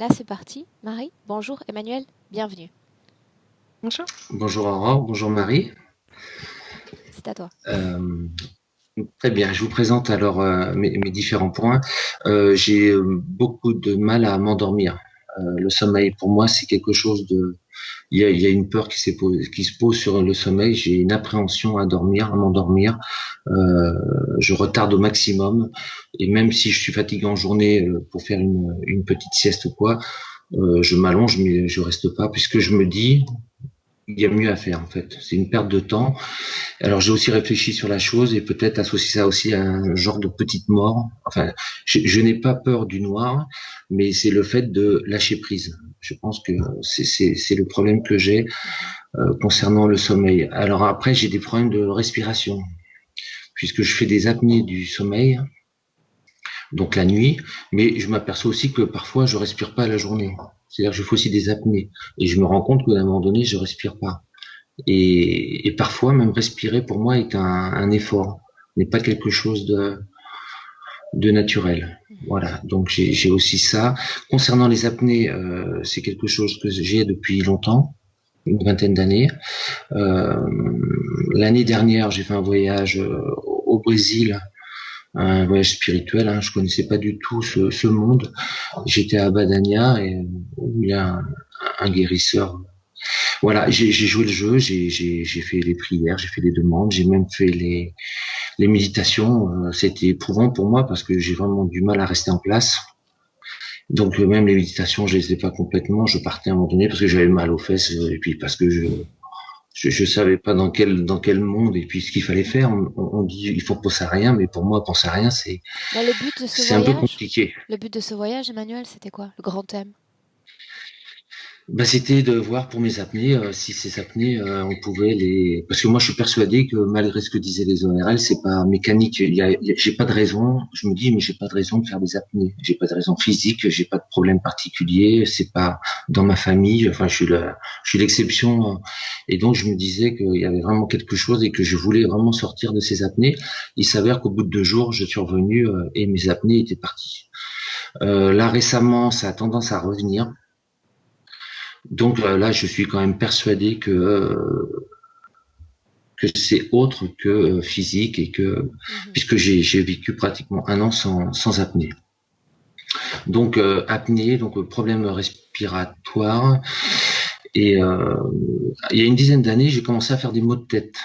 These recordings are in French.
Là, c'est parti. Marie, bonjour. Emmanuel, bienvenue. Bonjour. Bonjour Aurore, bonjour Marie. C'est à toi. Euh, Très bien, je vous présente alors mes différents points. J'ai beaucoup de mal à m'endormir. Le sommeil, pour moi, c'est quelque chose de... il y a une peur qui se pose sur le sommeil. J'ai une appréhension à dormir, à m'endormir. Euh, je retarde au maximum. Et même si je suis fatigué en journée pour faire une petite sieste ou quoi, je m'allonge, mais je reste pas, puisque je me dis, il y a mieux à faire en fait. C'est une perte de temps. Alors j'ai aussi réfléchi sur la chose et peut-être associer ça aussi à un genre de petite mort. Enfin, je n'ai pas peur du noir, mais c'est le fait de lâcher prise. Je pense que c'est le problème que j'ai concernant le sommeil. Alors après, j'ai des problèmes de respiration, puisque je fais des apnées du sommeil, donc la nuit, mais je m'aperçois aussi que parfois je respire pas la journée. C'est-à-dire que je fais aussi des apnées et je me rends compte qu'à un moment donné, je respire pas. Et parfois, même respirer pour moi est un effort, n'est pas quelque chose de naturel. Voilà, donc j'ai aussi ça. Concernant les apnées, c'est quelque chose que j'ai depuis longtemps, une vingtaine d'années. Euh, L'année dernière, j'ai fait un voyage au Brésil, un voyage spirituel. Hein, je connaissais pas du tout ce monde. J'étais à Badania et où il y a un guérisseur. Voilà, j'ai joué le jeu, j'ai fait les prières, j'ai fait les demandes, j'ai même fait les méditations. C'était éprouvant pour moi parce que j'ai vraiment du mal à rester en place. Donc même les méditations, je les faisais pas complètement. Je partais à un moment donné parce que j'avais mal aux fesses et puis parce que je savais pas dans quel monde et puis ce qu'il fallait faire. On dit il faut penser à rien, mais pour moi penser à rien Mais le but de ce c'est un peu voyage, compliqué. Emmanuel, c'était quoi? Le grand thème? Bah, c'était de voir pour mes apnées si ces apnées on pouvait les parce que moi je suis persuadé que malgré ce que disaient les ORL c'est pas mécanique j'ai pas de raison, je me dis mais j'ai pas de raison de faire des apnées, j'ai pas de raison physique, j'ai pas de problème particulier, c'est pas dans ma famille, enfin je suis l'exception et donc je me disais qu'il y avait vraiment quelque chose et que je voulais vraiment sortir de ces apnées. Il s'avère qu'au bout de 2 jours je suis revenu et mes apnées étaient parties. Là récemment ça a tendance à revenir. Donc là, je suis quand même persuadé que c'est autre que physique et que Mhm. puisque j'ai vécu pratiquement un an sans apnée. Donc apnée, donc problème respiratoire. Et il y a une dizaine d'années, j'ai commencé à faire des maux de tête.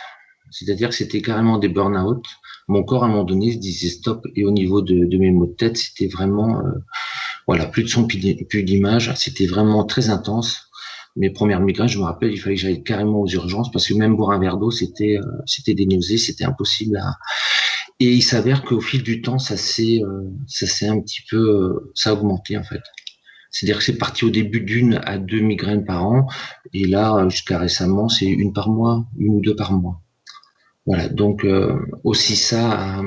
C'est-à-dire que c'était carrément des burn-out. Mon corps à un moment donné se disait stop. Et au niveau de mes maux de tête, c'était vraiment voilà, plus de son, plus d'image. C'était vraiment très intense. Mes premières migraines, je me rappelle, il fallait que j'aille carrément aux urgences parce que même boire un verre d'eau, c'était des nausées, c'était impossible à... Et il s'avère qu'au fil du temps, ça s'est un petit peu, ça a augmenté en fait. C'est-à-dire que c'est parti au début d'une à deux migraines par an, et là, jusqu'à récemment, c'est une par mois, une ou deux par mois. Voilà, donc aussi ça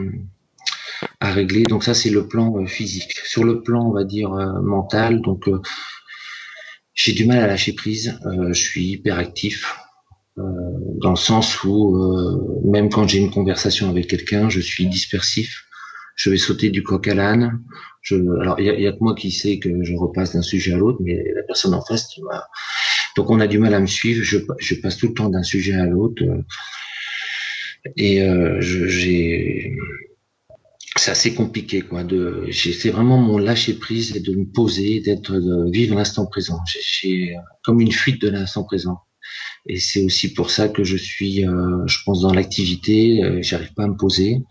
à régler. Donc ça, c'est le plan physique. Sur le plan, on va dire mental, donc j'ai du mal à lâcher prise. Je suis hyperactif euh, dans le sens où même quand j'ai une conversation avec quelqu'un, je suis dispersif. Je vais sauter du coq à l'âne. Alors il y a que moi qui sais que je repasse d'un sujet à l'autre, mais la personne en face, donc on a du mal à me suivre. Je passe tout le temps d'un sujet à l'autre et j'ai c'est assez compliqué quoi c'est vraiment mon lâcher prise et de me poser, de vivre l'instant présent. J'ai comme une fuite de l'instant présent. Et c'est aussi pour ça que je suis, je pense, dans l'activité. J'arrive pas à me poser.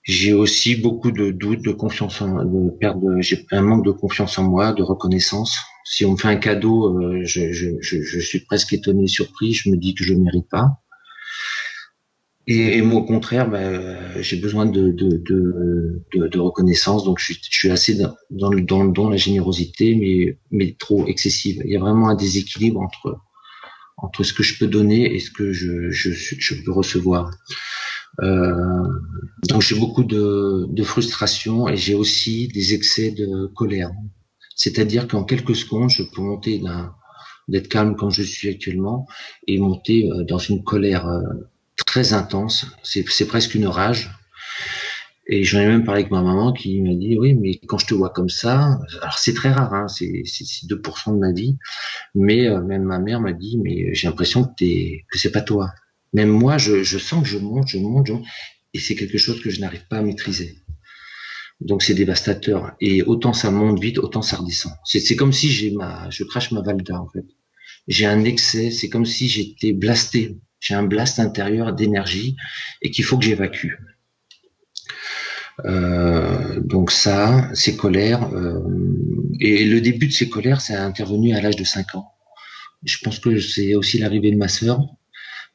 J'ai aussi beaucoup de doutes, de confiance de perte. J'ai un manque de confiance en moi, de reconnaissance. Si on me fait un cadeau, je suis presque étonné, surpris. Je me dis que je ne mérite pas. Et moi, au contraire, j'ai besoin de reconnaissance. Donc, je suis assez dans le don, la générosité, mais trop excessive. Il y a vraiment un déséquilibre entre ce que je peux donner et ce que je peux recevoir. Euh, donc j'ai beaucoup de frustration et j'ai aussi des excès de colère. C'est-à-dire qu'en quelques secondes, je peux monter d'être calme comme je suis actuellement et monter dans une colère très intense. C'est presque une rage. Et j'en ai même parlé avec ma maman qui m'a dit, oui, mais quand je te vois comme ça, alors c'est très rare, hein, c'est 2% de ma vie, mais même ma mère m'a dit, mais j'ai l'impression que c'est pas toi. Même moi, je sens que je monte, et c'est quelque chose que je n'arrive pas à maîtriser. Donc c'est dévastateur. Et autant ça monte vite, autant ça redescend. C'est comme si je crache ma valda en fait. J'ai un excès, c'est comme si j'étais blasté. J'ai un blast intérieur d'énergie et qu'il faut que j'évacue. Donc ça, ces colères, et le début de ces colères, c'est intervenu à l'âge de 5 ans. Je pense que c'est aussi l'arrivée de ma sœur.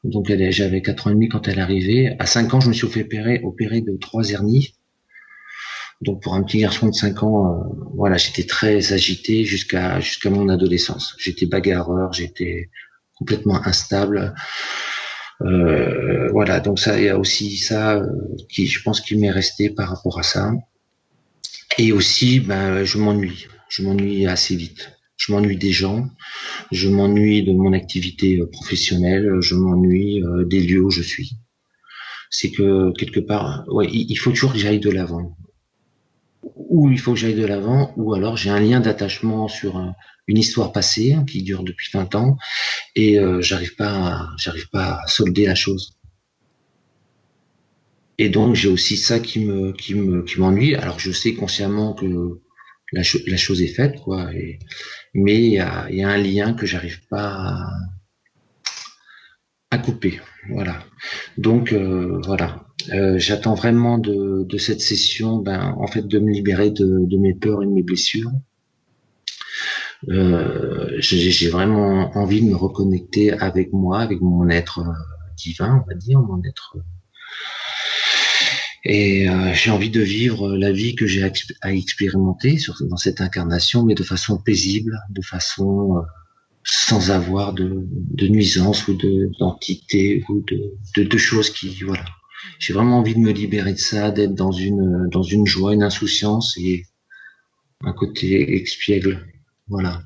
Donc j'avais 4 ans et demi quand elle est arrivée. À 5 ans, je me suis fait opérer de 3 hernies. Donc pour un petit garçon de 5 ans, voilà, j'étais très agité jusqu'à mon adolescence. J'étais bagarreur, j'étais complètement instable. Voilà, donc ça, il y a aussi ça qui, je pense, qui m'est resté par rapport à ça. Et aussi, ben, je m'ennuie assez vite. Je m'ennuie des gens, je m'ennuie de mon activité professionnelle, je m'ennuie des lieux où je suis. C'est que quelque part, ouais, il faut toujours que j'aille de l'avant. Ou il faut que j'aille de l'avant, ou alors j'ai un lien d'attachement sur une histoire passée qui dure depuis 20 ans, et j'arrive pas à solder la chose. Et donc j'ai aussi ça qui m'ennuie. Alors je sais consciemment que la chose est faite, quoi. Mais il y a un lien que j'arrive pas à couper. Voilà. Donc voilà. J'attends vraiment de cette session, ben, en fait, de me libérer de mes peurs et de mes blessures. J'ai vraiment envie de me reconnecter avec moi, avec mon être divin, on va dire, mon être. Et j'ai envie de vivre la vie que j'ai à expérimenter dans cette incarnation, mais de façon paisible, de façon sans avoir de nuisances ou d'entités ou de choses qui, voilà. J'ai vraiment envie de me libérer de ça, d'être dans une joie, une insouciance et un côté expiègle. Voilà.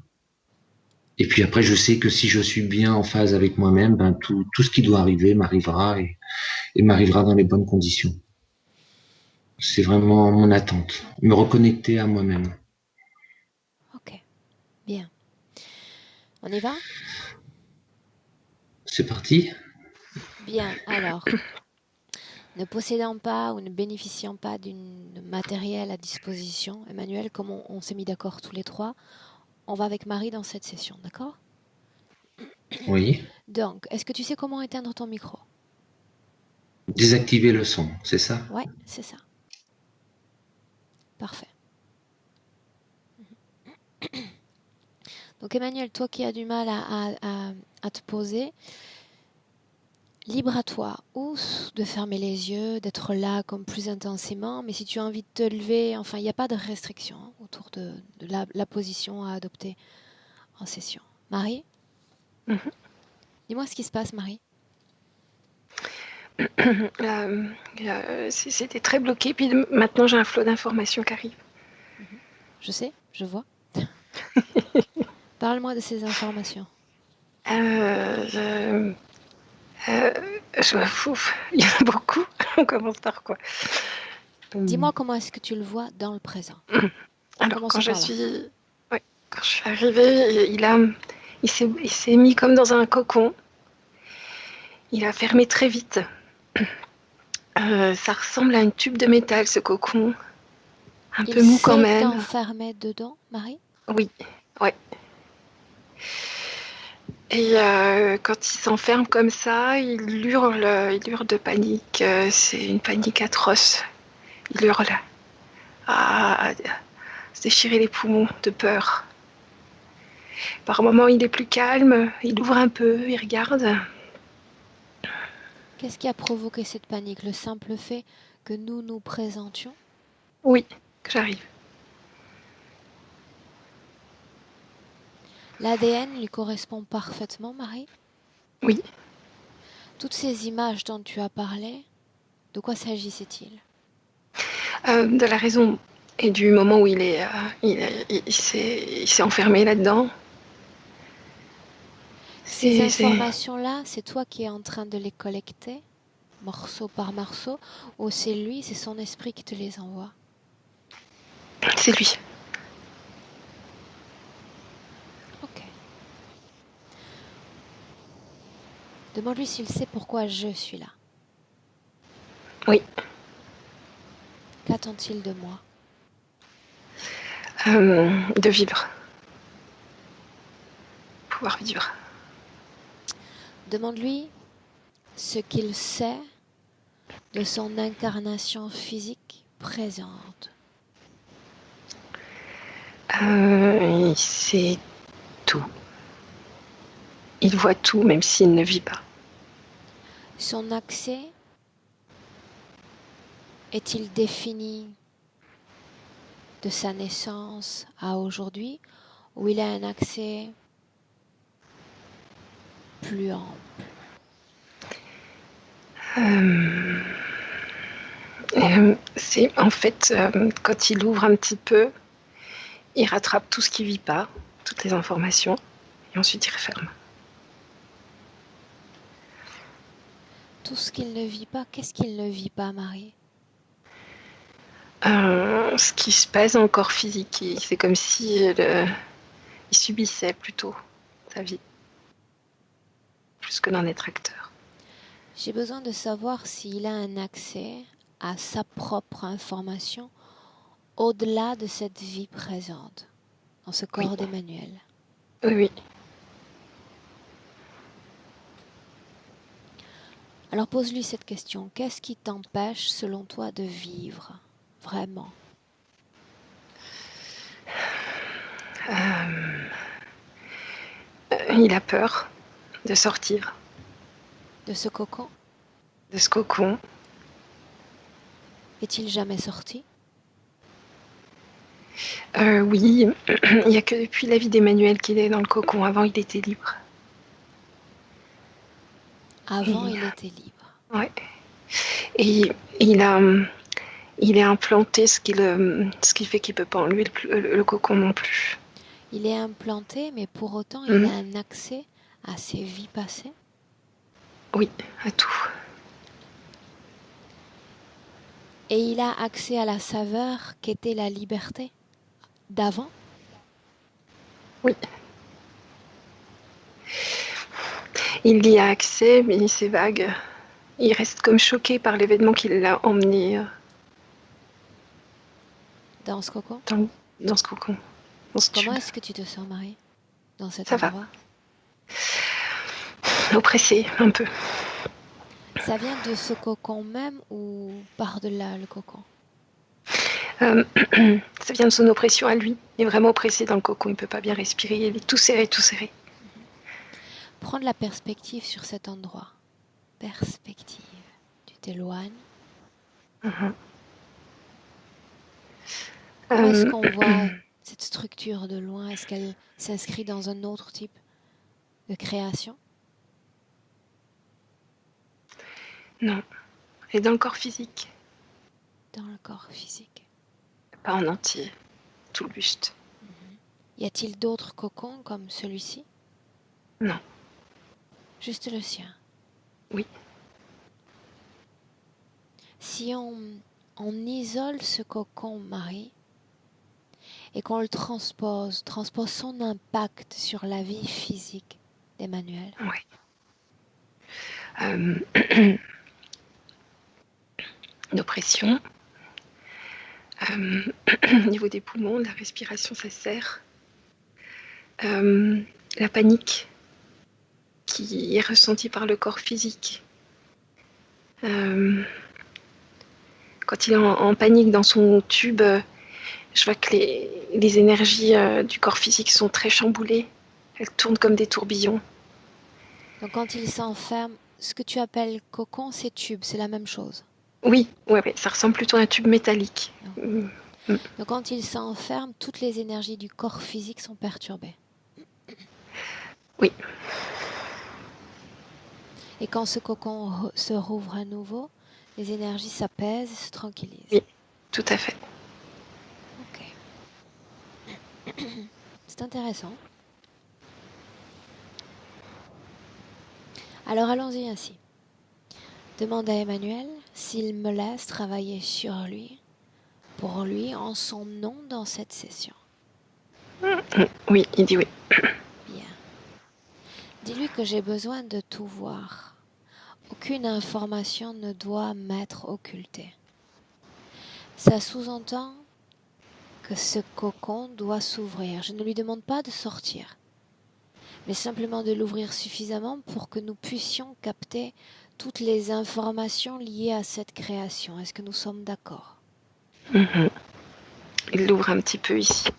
Et puis après, je sais que si je suis bien en phase avec moi-même, ben tout ce qui doit arriver m'arrivera et m'arrivera dans les bonnes conditions. C'est vraiment mon attente, me reconnecter à moi-même. Ok, bien. On y va? C'est parti? Bien, alors, ne possédant pas ou ne bénéficiant pas d'une matériel à disposition, Emmanuel, comme on s'est mis d'accord tous les trois, on va avec Marie dans cette session, d'accord? Oui. Donc, est-ce que tu sais comment éteindre ton micro? Désactiver le son, c'est ça? Ouais, c'est ça. Parfait. Donc Emmanuel, toi qui as du mal à te poser, libre à toi ou de fermer les yeux, d'être là comme plus intensément, mais si tu as envie de te lever, enfin, il n'y a pas de restriction autour de la position à adopter en session. Marie, dis-moi ce qui se passe, Marie. C'était très bloqué, puis maintenant j'ai un flot d'informations qui arrive. Je sais, je vois. Parle-moi de ces informations. Il y en a beaucoup. On commence par quoi? Dis-moi comment est-ce que tu le vois dans le présent. Alors, Commençons par là. quand je suis arrivée, il s'est mis comme dans un cocon. Il a fermé très vite. Ça ressemble à un tube de métal, ce cocon. Un peu mou quand Il même. s'est enfermé dedans, Marie? Oui, ouais. Et quand il s'enferme comme ça, il hurle de panique. C'est une panique atroce. Il hurle à se déchirer les poumons de peur. Par moments, il est plus calme, il ouvre un peu, il regarde. Qu'est-ce qui a provoqué cette panique? Le simple fait que nous nous présentions? Oui, que j'arrive. L'ADN lui correspond parfaitement, Marie? Oui. Toutes ces images dont tu as parlé, de quoi s'agissait-il? De la raison et du moment où il s'est enfermé là-dedans. Ces informations-là, c'est toi qui es en train de les collecter? morceau par morceau, ou c'est lui, c'est son esprit qui te les envoie? C'est lui. Ok. Demande-lui s'il sait pourquoi je suis là. Oui. Qu'attend-il de moi? De vivre. Pouvoir vivre. Demande-lui ce qu'il sait de son incarnation physique présente. Il sait tout. Il voit tout, même s'il ne vit pas. Son accès est-il défini de sa naissance à aujourd'hui, ou il a un accès plus ample? C'est en fait quand il ouvre un petit peu, il rattrape tout ce qui vit pas, toutes les informations, et ensuite il referme. Tout ce qu'il ne vit pas, qu'est-ce qu'il ne vit pas, Marie? Ce qui se passe dans le corps physique, c'est comme si il subissait plutôt sa vie, plus que d'en être acteur. J'ai besoin de savoir s'il a un accès à sa propre information au-delà de cette vie présente, dans ce corps d'Emmanuel. Oui. Alors pose-lui cette question. Qu'est-ce qui t'empêche, selon toi, de vivre vraiment? Il a peur de sortir De ce cocon? de ce cocon. Est-il jamais sorti? Oui, il n'y a que depuis la vie d'Emmanuel qu'il est dans le cocon. Avant, il était libre. Avant, il était libre. Ouais. Et il est implanté, ce qui fait qu'il ne peut pas enlever le cocon non plus. Il est implanté, mais pour autant, il a un accès à ses vies passées? Oui, à tout. Et il a accès à la saveur qu'était la liberté d'avant? Oui. Il y a accès, mais c'est vague. Il reste comme choqué par l'événement qui l'a emmené Dans ce cocon? dans ce cocon, dans ce tube. Comment est-ce que tu te sens, Marie, dans cet Ça endroit? Oppressé, un peu. Ça vient de ce cocon même ou par-delà le cocon? Ça vient de son oppression à lui. Il est vraiment oppressé dans le cocon, il ne peut pas bien respirer, il est tout serré, tout serré. Prends de la perspective sur cet endroit. Perspective. Tu t'éloignes. Comment est-ce qu'on voit cette structure de loin? Est-ce qu'elle s'inscrit dans un autre type de création? Non. Et dans le corps physique. Dans le corps physique. Pas en entier, tout le buste. Y a-t-il d'autres cocons comme celui-ci? Non. Juste le sien? Oui. Si on isole ce cocon, Marie, et qu'on le transpose son impact sur la vie physique d'Emmanuel. Oui. D'oppression. Au niveau des poumons, de la respiration, ça serre. La panique qui est ressentie par le corps physique. Quand il est en panique dans son tube, je vois que les énergies du corps physique sont très chamboulées. Elles tournent comme des tourbillons. Donc quand il s'enferme, ce que tu appelles cocon, c'est tube, c'est la même chose? Oui, ouais, ça ressemble plutôt à un tube métallique. Donc quand il s'enferme, toutes les énergies du corps physique sont perturbées. Oui. Et quand ce cocon se rouvre à nouveau, les énergies s'apaisent et se tranquillisent. Oui, tout à fait. Ok. C'est intéressant. Alors allons-y ainsi. Demande à Emmanuel s'il me laisse travailler sur lui, pour lui, en son nom dans cette session. Oui, il dit oui. Bien. Dis-lui que j'ai besoin de tout voir. Aucune information ne doit m'être occultée. Ça sous-entend que ce cocon doit s'ouvrir. Je ne lui demande pas de sortir, mais simplement de l'ouvrir suffisamment pour que nous puissions capter toutes les informations liées à cette création. Est-ce que nous sommes d'accord? Il l'ouvre un petit peu ici.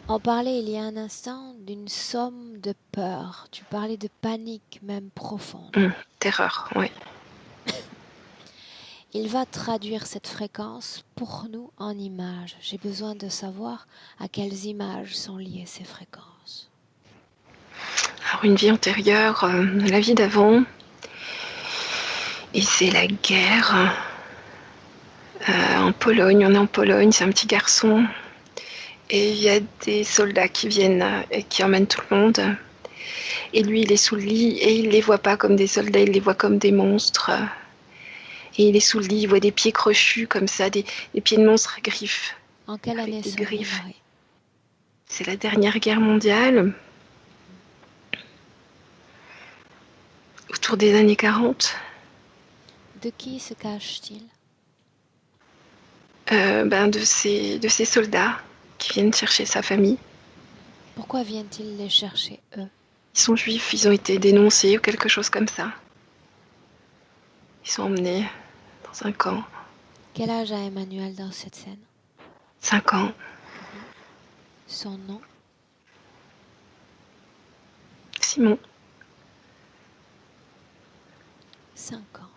On parlait il y a un instant d'une somme de peur. Tu parlais de panique même profonde. Terreur, oui. Il va traduire cette fréquence pour nous en images. J'ai besoin de savoir à quelles images sont liées ces fréquences. Alors une vie antérieure, la vie d'avant, et c'est la guerre en Pologne. On est en Pologne, c'est un petit garçon. Et il y a des soldats qui viennent et qui emmènent tout le monde. Et lui, il est sous le lit et il les voit pas comme des soldats, il les voit comme des monstres. Et il est sous le lit, il voit des pieds crochus comme ça, des pieds de monstres à griffes. En quelle année des sommes-nous, griffes. Marie? C'est la dernière guerre mondiale, autour des années 40. De qui se cache-t-il? De ces soldats qui viennent chercher sa famille. Pourquoi viennent-ils les chercher, eux? Ils sont juifs, ils ont été dénoncés ou quelque chose comme ça. Ils sont emmenés dans un camp. Quel âge a Emmanuel dans cette scène? 5 ans. Son nom? Simon. 5 ans.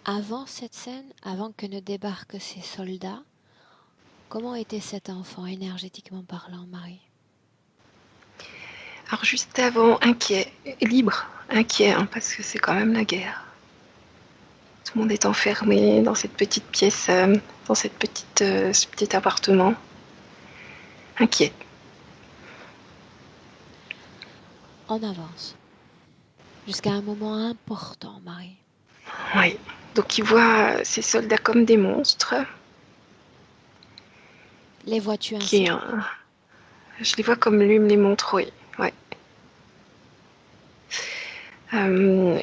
Avant cette scène, avant que ne débarquent ces soldats, comment était cet enfant énergétiquement parlant, Marie? Alors juste avant, inquiet, libre, inquiet, parce que c'est quand même la guerre. Tout le monde est enfermé dans cette petite pièce, dans ce petit appartement. Inquiet. On avance. Jusqu'à un moment important, Marie. Oui. Donc il voit ces soldats comme des monstres. Les vois-tu ainsi? Je les vois comme lui me les montre, oui. Ouais.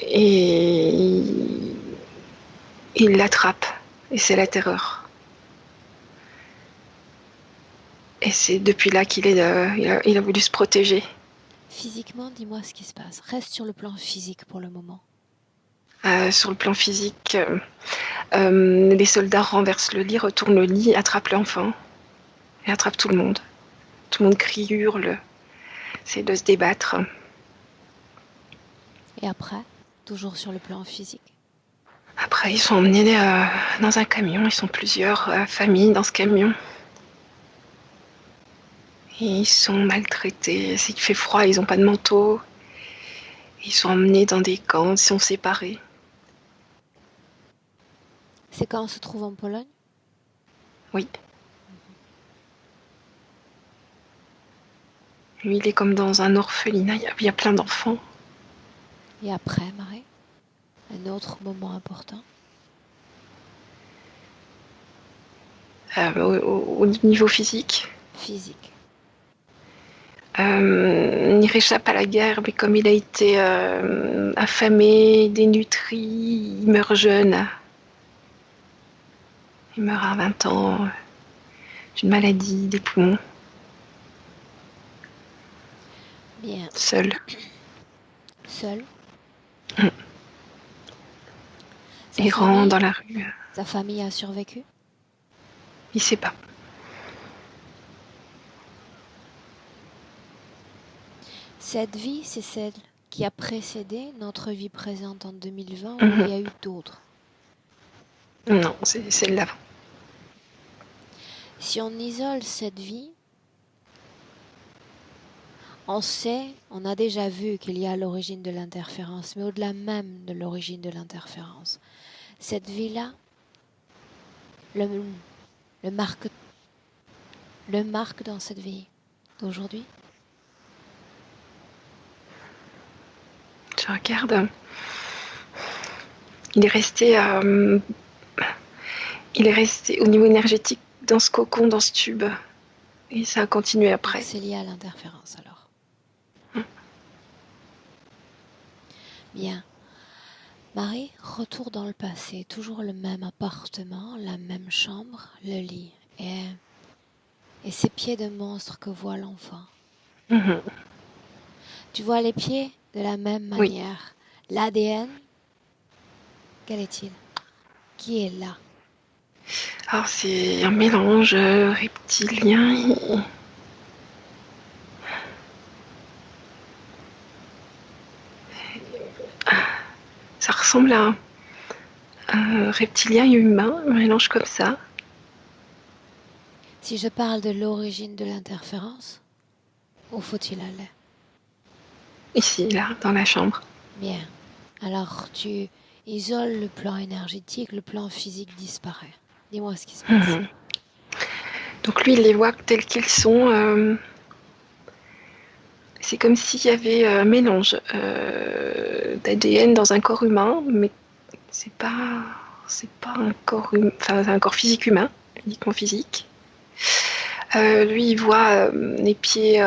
Et il l'attrape. Et c'est la terreur. Et c'est depuis là qu'il il a voulu se protéger. Physiquement, dis-moi ce qui se passe. Reste sur le plan physique pour le moment. Sur le plan physique, les soldats renversent le lit, retournent le lit, attrapent l'enfant et attrapent tout le monde. Tout le monde crie, hurle, essaie de se débattre. Et après, toujours sur le plan physique. Après, ils sont emmenés dans un camion. Ils sont plusieurs familles dans ce camion. Et ils sont maltraités. Il fait froid, ils n'ont pas de manteau. Ils sont emmenés dans des camps, ils sont séparés. Ces camps se trouvent en Pologne? Oui. Lui, il est comme dans un orphelinat. Il y a plein d'enfants. Et après, Marie, un autre moment important? Au niveau physique. Physique. Il réchappe à la guerre, mais comme il a été affamé, dénutri, il meurt jeune. Il meurt à 20 ans d'une maladie des poumons. Bien. Seul. Seul? Errant dans la rue. Sa famille a survécu? Il sait pas. Cette vie, c'est celle qui a précédé notre vie présente en 2020 ou il y a eu d'autres? Non, c'est celle d'avant. Si on isole cette vie, on sait, on a déjà vu qu'il y a l'origine de l'interférence, mais au-delà même de l'origine de l'interférence, cette vie-là le marque dans cette vie d'aujourd'hui? je regarde. Il est resté au niveau énergétique dans ce cocon, dans ce tube. Et ça a continué après. C'est lié à l'interférence alors. Bien. Marie, retour dans le passé, toujours le même appartement, la même chambre, le lit et ces pieds de monstre que voit l'enfant. Mhm. Tu vois les pieds de la même manière. Oui. L'ADN, quel est-il? Qui est là? Alors c'est un mélange reptilien. Ça ressemble à un reptilien et humain, un mélange comme ça. Si je parle de l'origine de l'interférence, où faut-il aller? Ici, là, dans la chambre. Bien. Alors tu isoles le plan énergétique, le plan physique disparaît. Dis-moi ce qui se passe. Mhm. Donc lui, il les voit tels qu'ils sont. C'est comme s'il y avait un mélange d'ADN dans un corps humain, mais c'est pas un corps humain, enfin c'est un corps physique humain, uniquement physique. Lui, il voit les pieds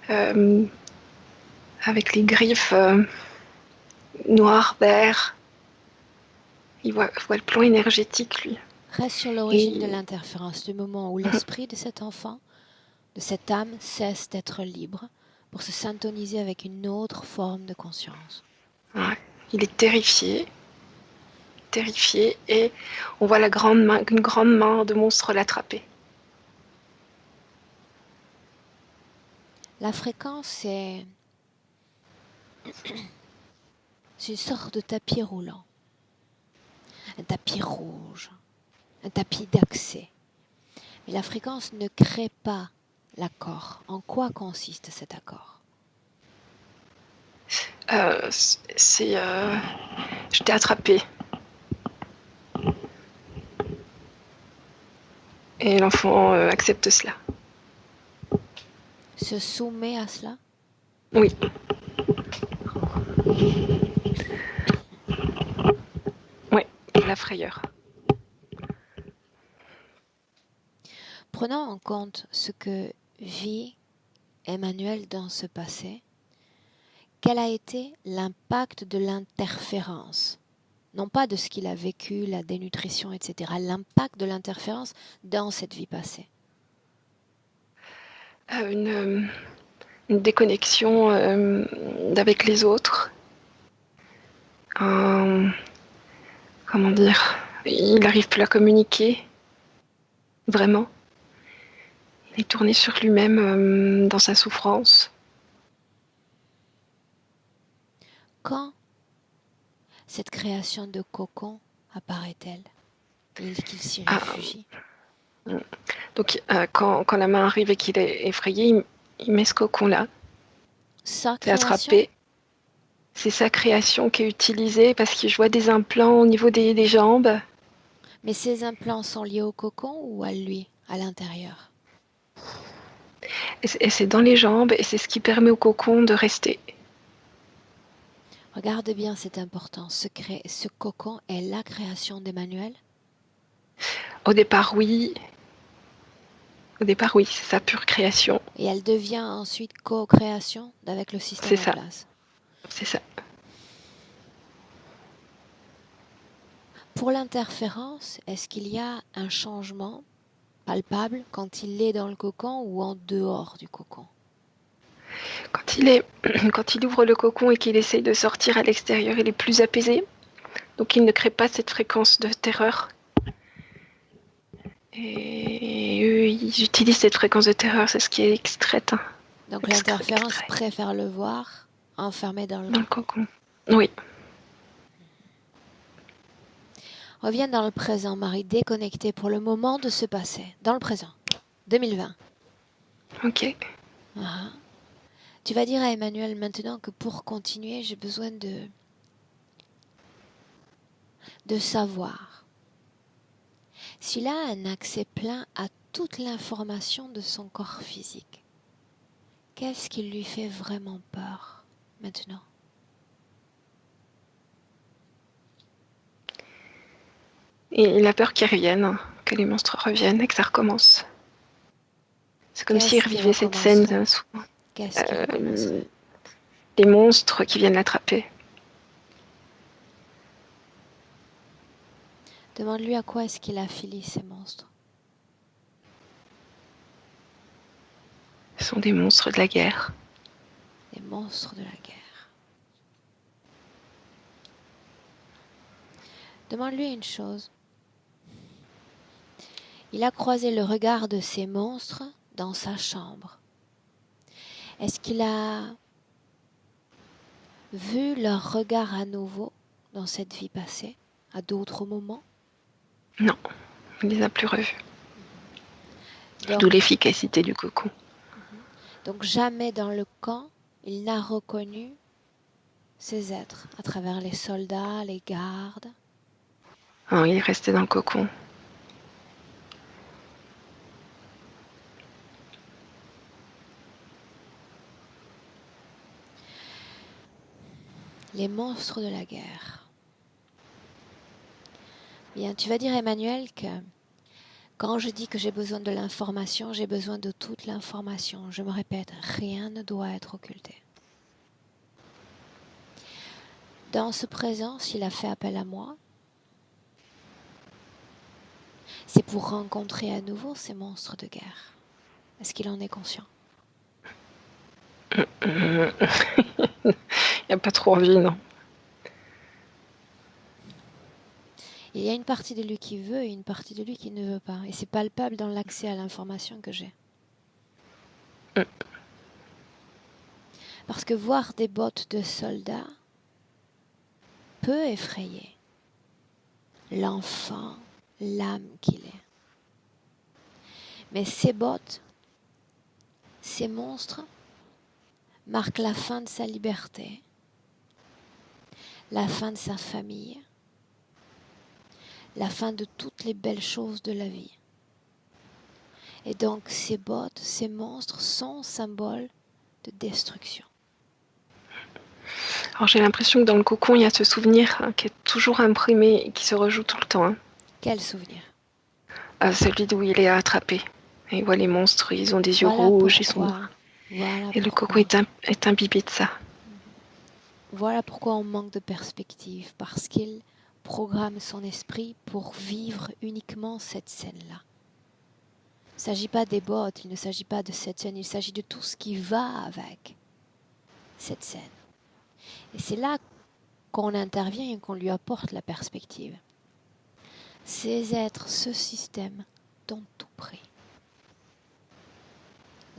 avec les griffes noires, verts. Il voit le plan énergétique, lui. Reste sur l'origine de l'interférence, du moment où l'esprit de cet enfant, de cette âme, cesse d'être libre pour se syntoniser avec une autre forme de conscience. Ouais. Il est terrifié, et on voit une grande main de monstre l'attraper. La fréquence, c'est une sorte de tapis roulant, un tapis rouge, un tapis d'accès. Mais la fréquence ne crée pas l'accord. En quoi consiste cet accord? Je t'ai attrapé. Et l'enfant accepte cela. Se soumet à cela? Oui. Oui, la frayeur. Prenons en compte ce que vit Emmanuel dans ce passé. Quel a été l'impact de l'interférence? Non pas de ce qu'il a vécu, la dénutrition, etc. L'impact de l'interférence dans cette vie passée. Une déconnexion avec les autres. Comment dire? Il n'arrive plus à communiquer. Vraiment. Il est tourné sur lui-même dans sa souffrance. Quand cette création de cocon apparaît-elle et qu'il s'y réfugie? Donc, quand la main arrive et qu'il est effrayé, il met ce cocon-là. Sa C'est attrapé. C'est sa création qui est utilisée parce que je vois des implants au niveau des jambes. Mais ces implants sont liés au cocon ou à lui, à l'intérieur? Et c'est dans les jambes et c'est ce qui permet au cocon de rester. Regarde bien, c'est important. Ce cocon est la création d'Emmanuel? Au départ, oui. C'est sa pure création. Et elle devient ensuite co-création avec le système en place. C'est ça. Pour l'interférence, est-ce qu'il y a un changement palpable quand il est dans le cocon ou en dehors du cocon? Quand il ouvre le cocon et qu'il essaye de sortir à l'extérieur, il est plus apaisé. Donc il ne crée pas cette fréquence de terreur. Et eux, ils utilisent cette fréquence de terreur, c'est ce qui est extraite. Donc l'interférence préfère le voir enfermé dans le cocon. Oui. Reviens dans le présent, Marie, déconnectée pour le moment de ce passé. Dans le présent, 2020. Ok. Tu vas dire à Emmanuel maintenant que pour continuer, j'ai besoin de savoir s'il a un accès plein à toute l'information de son corps physique. Qu'est-ce qui lui fait vraiment peur maintenant? Et il a peur qu'ils reviennent, que les monstres reviennent et que ça recommence. C'est comme s'il revivait cette scène souvent. Qu'est-ce qui recommencerait? Des monstres qui viennent l'attraper. Demande-lui à quoi est-ce qu'il affilie ces monstres. Ce sont des monstres de la guerre. Des monstres de la guerre. Demande-lui une chose. Il a croisé le regard de ces monstres dans sa chambre. Est-ce qu'il a vu leur regard à nouveau dans cette vie passée, à d'autres moments? Non, il ne les a plus revus. Donc, d'où l'efficacité du cocon. Donc jamais dans le camp, il n'a reconnu ces êtres à travers les soldats, les gardes. Non, il est resté dans le cocon. Les monstres de la guerre. Bien, tu vas dire, Emmanuel, que quand je dis que j'ai besoin de l'information, j'ai besoin de toute l'information. Je me répète, rien ne doit être occulté. Dans ce présent, s'il a fait appel à moi, c'est pour rencontrer à nouveau ces monstres de guerre. Est-ce qu'il en est conscient? Il n'y a pas trop envie, non. Il y a une partie de lui qui veut et une partie de lui qui ne veut pas. Et c'est palpable dans l'accès à l'information que j'ai. Parce que voir des bottes de soldats peut effrayer l'enfant, l'âme qu'il est. Mais ces bottes, ces monstres, marquent la fin de sa liberté, la fin de sa famille, la fin de toutes les belles choses de la vie. Et donc ces bottes, ces monstres sont symboles de destruction. Alors j'ai l'impression que dans le cocon, il y a ce souvenir qui est toujours imprimé et qui se rejoue tout le temps. Quel souvenir? Celui d'où il est attrapé. Et il voit les monstres, ils ont des yeux rouges, ils sont... Et le cocon est imbibé de ça. Voilà pourquoi on manque de perspective, parce qu'il programme son esprit pour vivre uniquement cette scène-là. Il ne s'agit pas des bottes, il ne s'agit pas de cette scène, il s'agit de tout ce qui va avec cette scène. Et c'est là qu'on intervient et qu'on lui apporte la perspective. Ces êtres, ce système, t'ont tout pris.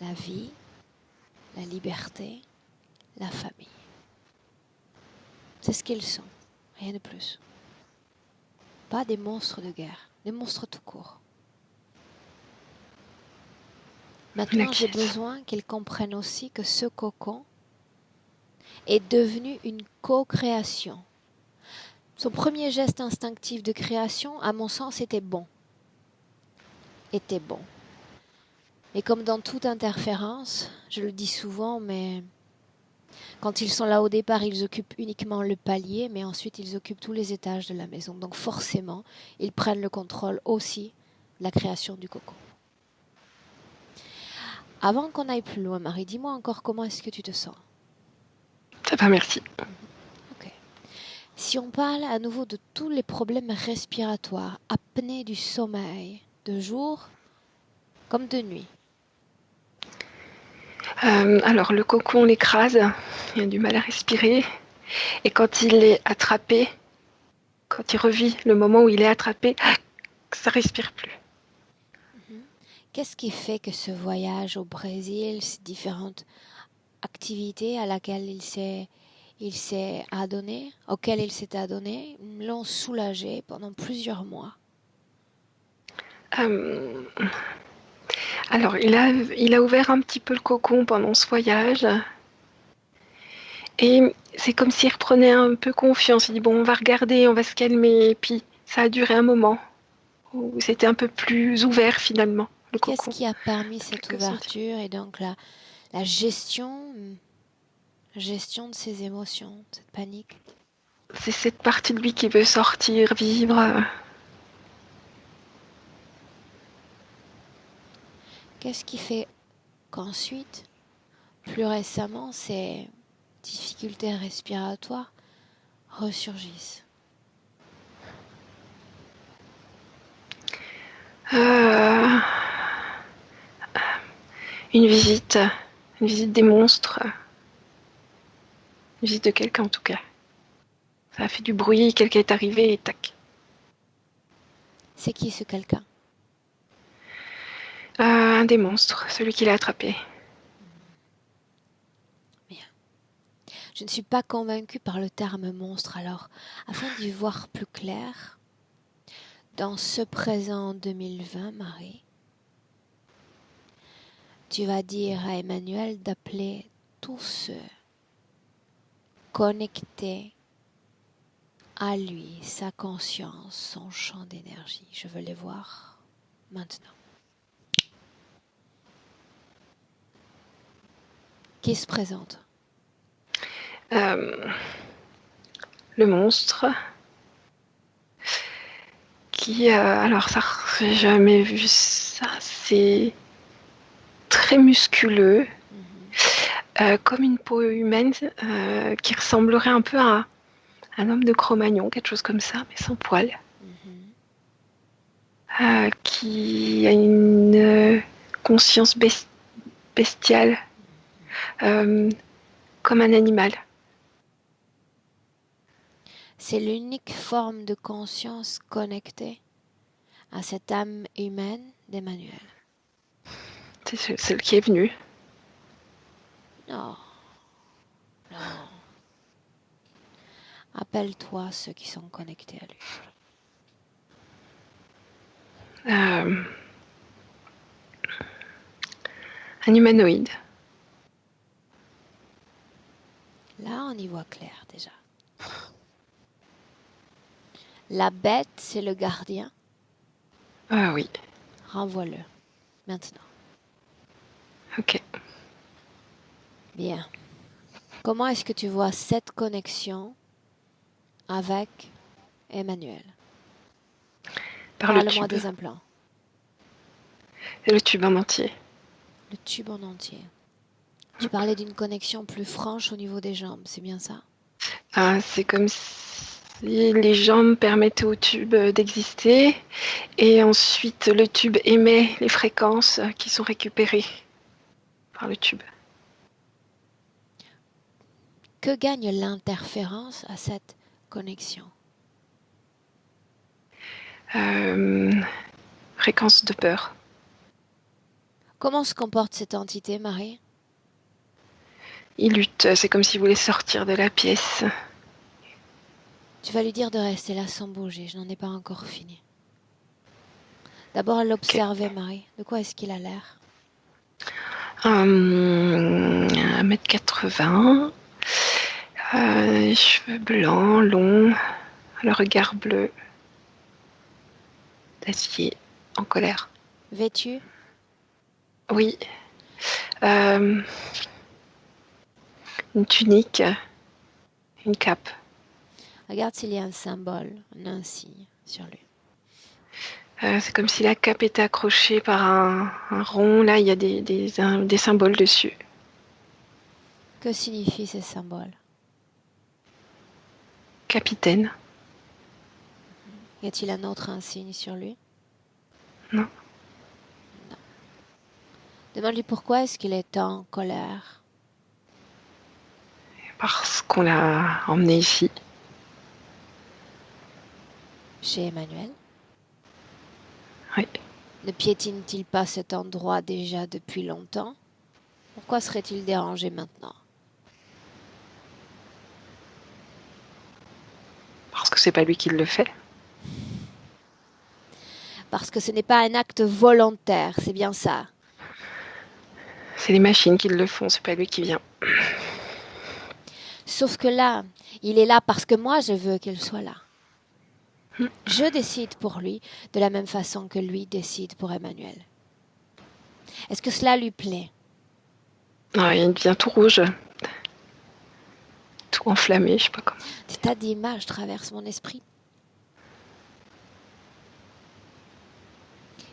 La vie, la liberté, la famille. C'est ce qu'ils sont, rien de plus. Pas des monstres de guerre, des monstres tout court. Maintenant, j'ai besoin qu'ils comprennent aussi que ce cocon est devenu une co-création. Son premier geste instinctif de création, à mon sens, était bon. Et comme dans toute interférence, je le dis souvent, mais quand ils sont là au départ, ils occupent uniquement le palier, mais ensuite ils occupent tous les étages de la maison. Donc forcément, ils prennent le contrôle aussi de la création du cocon. Avant qu'on aille plus loin, Marie, dis-moi encore comment est-ce que tu te sens? Ça va, merci. Ok. Si on parle à nouveau de tous les problèmes respiratoires, apnée du sommeil, de jour comme de nuit. Alors le cocon l'écrase, il a du mal à respirer. Et quand il est attrapé, quand il revit le moment où il est attrapé, ça respire plus. Qu'est-ce qui fait que ce voyage au Brésil, ces différentes activités auxquelles il s'est adonné, l'ont soulagé pendant plusieurs mois? Alors il a ouvert un petit peu le cocon pendant ce voyage. Et c'est comme s'il reprenait un peu confiance. Il dit, bon, on va regarder, on va se calmer. Et puis, ça a duré un moment où c'était un peu plus ouvert, finalement, le cocon. Qu'est-ce qui a permis cette ouverture et donc la gestion de ses émotions, de cette panique? C'est cette partie de lui qui veut sortir, vivre. Qu'est-ce qui fait qu'ensuite, plus récemment, ces difficultés respiratoires ressurgissent? Euh, une visite des monstres, une visite de quelqu'un en tout cas. Ça a fait du bruit, quelqu'un est arrivé et tac. C'est qui ce quelqu'un? Un des monstres, celui qui l'a attrapé. Bien. Je ne suis pas convaincue par le terme monstre, alors, afin d'y voir plus clair, dans ce présent 2020, Marie, tu vas dire à Emmanuel d'appeler tous ceux connectés à lui, sa conscience, son champ d'énergie. Je veux les voir maintenant. Qui se présente? Le monstre qui, alors ça, j'ai jamais vu ça, c'est très musculeux, comme une peau humaine, qui ressemblerait un peu à un homme de Cro-Magnon, quelque chose comme ça, mais sans poils. Qui a une conscience bestiale, comme un animal. C'est l'unique forme de conscience connectée à cette âme humaine d'Emmanuel. C'est celle qui est venue. Non. Non. Appelle-toi ceux qui sont connectés à lui. Un humanoïde. Là, on y voit clair déjà. La bête, c'est le gardien. Ah oui. Renvoie-le. Maintenant. Ok. Bien. Comment est-ce que tu vois cette connexion avec Emmanuel? Par le Parle-moi tube. des implants. Et le tube en entier. Le tube en entier. Tu parlais d'une connexion plus franche au niveau des jambes, c'est bien ça? C'est comme si les jambes permettaient au tube d'exister et ensuite le tube émet les fréquences qui sont récupérées par le tube. Que gagne l'interférence à cette connexion? Fréquence de peur. Comment se comporte cette entité, Marie? Il lutte, c'est comme s'il voulait sortir de la pièce. Tu vas lui dire de rester là sans bouger, je n'en ai pas encore fini. D'abord, l'observer, Marie. De quoi est-ce qu'il a l'air? 1m80, les cheveux blancs, longs, le regard bleu, d'acier, en colère. Vêtu? Oui. Une tunique, une cape. Regarde s'il y a un symbole, un insigne sur lui. C'est comme si la cape était accrochée par un rond. Là, il y a des symboles dessus. Que signifient ces symboles? Capitaine. Y a-t-il un autre insigne sur lui? Non. Non. Demande-lui pourquoi est-ce qu'il est en colère. Parce qu'on l'a emmené ici. Chez Emmanuel? Oui. Ne piétine-t-il pas cet endroit déjà depuis longtemps? Pourquoi serait-il dérangé maintenant? Parce que c'est pas lui qui le fait. Parce que ce n'est pas un acte volontaire, c'est bien ça. C'est les machines qui le font, c'est pas lui qui vient. Sauf que là, il est là parce que moi je veux qu'il soit là. Je décide pour lui de la même façon que lui décide pour Emmanuel. Est-ce que cela lui plaît? Ah, il devient tout rouge. Tout enflammé, je sais pas comment. Des tas d'images traversent mon esprit.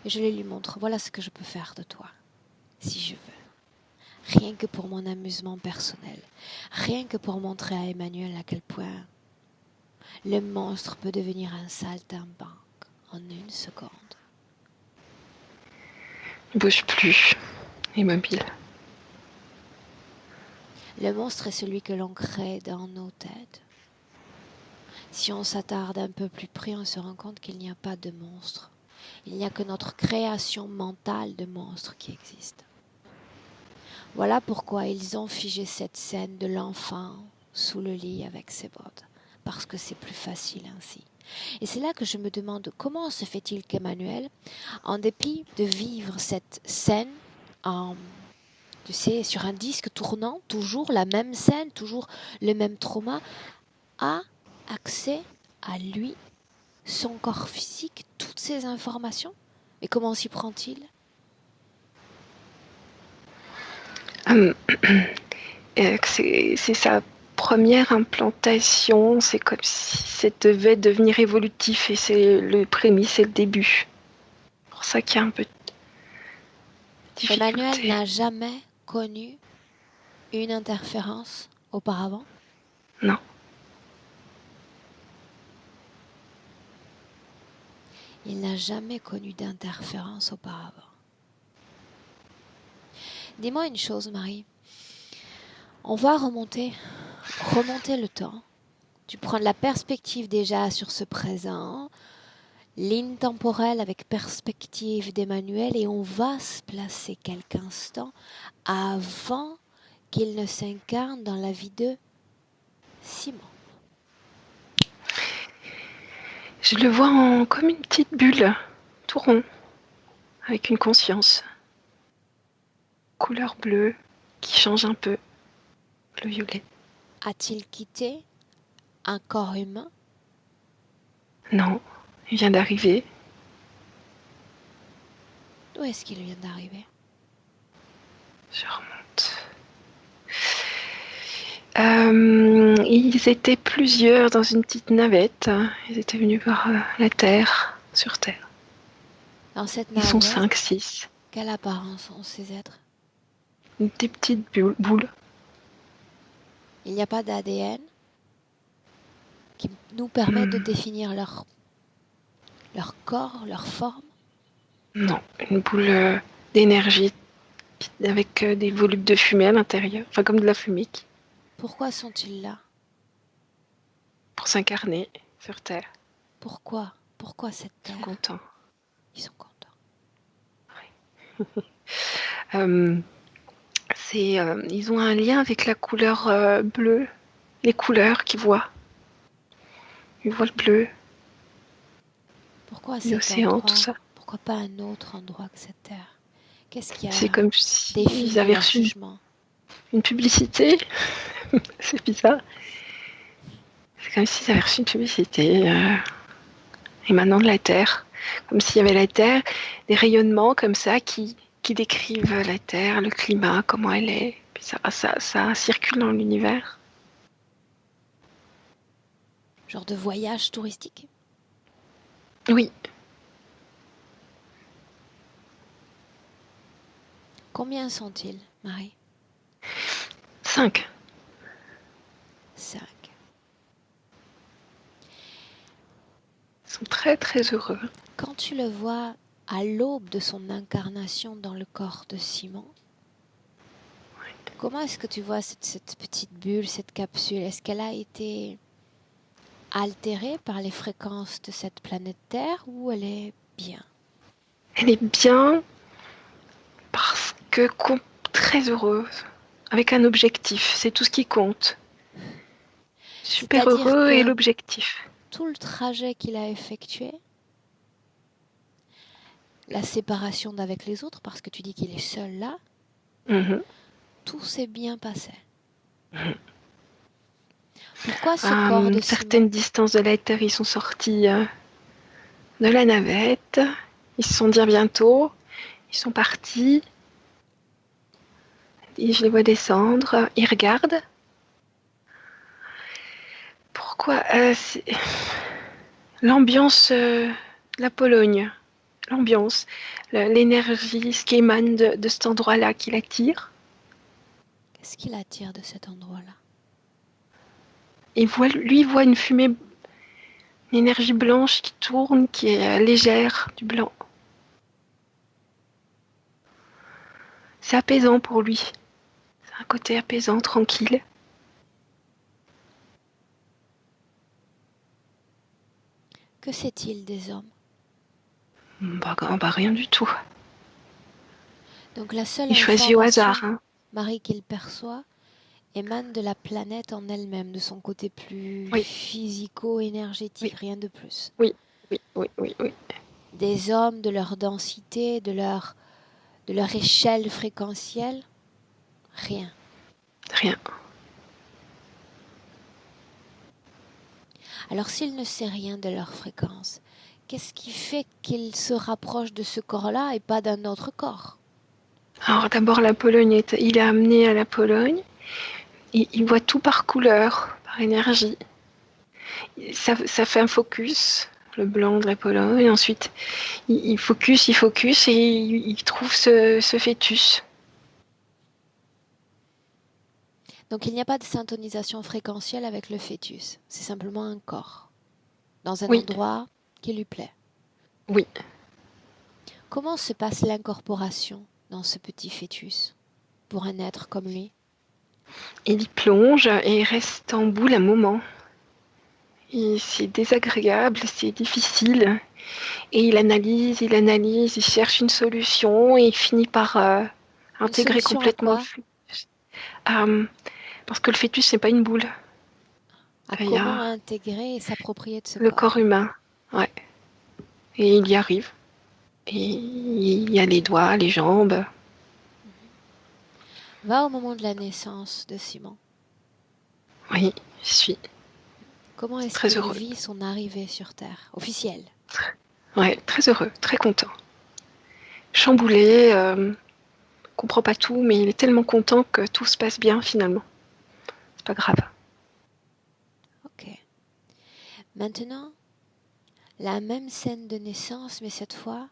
Et je les lui montre. Voilà ce que je peux faire de toi. si je veux. Rien que pour mon amusement personnel. Rien que pour montrer à Emmanuel à quel point le monstre peut devenir un saltimbanque en une seconde. Il bouge plus, immobile. Le monstre est celui que l'on crée dans nos têtes. Si on s'attarde un peu plus près, on se rend compte qu'il n'y a pas de monstre. Il n'y a que notre création mentale de monstre qui existe. Voilà pourquoi ils ont figé cette scène de l'enfant sous le lit avec ses bottes, parce que c'est plus facile ainsi. Et c'est là que je me demande comment se fait-il qu'Emmanuel, en dépit de vivre cette scène tu sais, sur un disque tournant, toujours la même scène, toujours le même trauma, a accès à lui, son corps physique, toutes ces informations. Et comment s'y prend-il? C'est sa première implantation, c'est comme si ça devait devenir évolutif et c'est le prémisse, c'est le début. C'est pour ça qu'il y a un peu de difficulté. Emmanuel n'a jamais connu une interférence auparavant? Non. Il n'a jamais connu d'interférence auparavant. Dis-moi une chose, Marie. On va remonter le temps. Tu prends de la perspective déjà sur ce présent, ligne temporelle avec perspective d'Emmanuel, et on va se placer quelques instants avant qu'il ne s'incarne dans la vie de Simon. Je le vois comme une petite bulle, tout rond, avec une conscience. Couleur bleue, qui change un peu, bleu-violet. A-t-il quitté un corps humain? Non, il vient d'arriver. D'où est-ce qu'il vient d'arriver? Je remonte. Ils étaient plusieurs dans une petite navette. Ils étaient venus voir la Terre, sur Terre. Dans cette Ils navette, sont 5, 6. quelle apparence ont ces êtres? Une petite boule. Il n'y a pas d'ADN qui nous permet de définir leur corps, leur forme? Non, une boule d'énergie avec des volutes de fumée à l'intérieur, enfin comme de la fumée. Pourquoi sont-ils là? Pour s'incarner sur Terre. Pourquoi? Pourquoi cette terre? Ils sont contents. Ils sont contents. Ils ont un lien avec la couleur bleue, les couleurs qu'ils voient. Ils voient le bleu, Pourquoi cet l'océan, endroit? tout ça. Pourquoi pas un autre endroit que cette terre? Qu'est-ce qui a C'est comme si défini ils avaient leur reçu jugement? une publicité. C'est bizarre. C'est comme s'ils avaient reçu une publicité émanant de la Terre. Comme s'il y avait la Terre, des rayonnements comme ça qui décrivent la Terre, le climat, comment elle est. Puis ça circule dans l'univers. Genre de voyage touristique? Oui. Combien sont-ils, Marie? 5. 5. Ils sont très très heureux. Quand tu le vois à l'aube de son incarnation dans le corps de Simon, comment est-ce que tu vois cette petite bulle, cette capsule? Est-ce qu'elle a été altérée par les fréquences de cette planète Terre ou elle est bien? Elle est bien parce que très heureuse, avec un objectif, c'est tout ce qui compte. Super C'est-à-dire heureux que et l'objectif. tout le trajet qu'il a effectué, la séparation d'avec les autres, parce que tu dis qu'il est seul là, tout s'est bien passé. Pourquoi ce À corps de une certaine Simon? distance de la Terre, ils sont sortis de la navette. Ils se sont dit à bientôt. Ils sont partis. Et je les vois descendre. Ils regardent. Pourquoi l'ambiance de la Pologne. l'ambiance, l'énergie, ce qui émane de cet endroit-là qui l'attire. Qu'est-ce qui l'attire de cet endroit-là? Et lui voit une fumée, une énergie blanche qui tourne, qui est légère, du blanc. C'est apaisant pour lui. C'est un côté apaisant, tranquille. Que sait-il des hommes? Bah, rien du tout. Donc la seule Il choisit au hasard. information, Marie, qu'il perçoit émane de la planète en elle-même, de son côté plus Oui. physico-énergétique, Oui. rien de plus. Oui. Des hommes, de leur densité, de leur échelle fréquentielle, rien. Rien. Alors s'il ne sait rien de leur fréquence, qu'est-ce qui fait qu'il se rapproche de ce corps-là et pas d'un autre corps? Alors d'abord, la Pologne, il est amené à la Pologne. Il voit tout par couleur, par énergie. Ça fait un focus, le blanc de la Pologne. Et ensuite, il focus et il trouve ce fœtus. Donc il n'y a pas de syntonisation fréquentielle avec le fœtus, c'est simplement un corps, dans un Oui. endroit qui lui plaît. Oui. Comment se passe l'incorporation dans ce petit fœtus pour un être comme lui? Il y plonge et il reste en boule un moment. C'est désagréable, c'est difficile. Et il analyse, il cherche une solution et il finit par intégrer solution à complètement quoi? le fœtus. Parce que le fœtus, c'est pas une boule. À Il y comment a intégrer et s'approprier de ce le corps? corps humain. Ouais. Et il y arrive. Et il y a les doigts, les jambes. Va au moment de la naissance de Simon. Oui, je suis Comment est-ce très qu'il heureux. vit son arrivée sur Terre, officielle? Ouais, très heureux, très content. Chamboulé, comprend pas tout, mais il est tellement content que tout se passe bien finalement. C'est pas grave. Ok. Maintenant, la même scène de naissance, mais cette fois,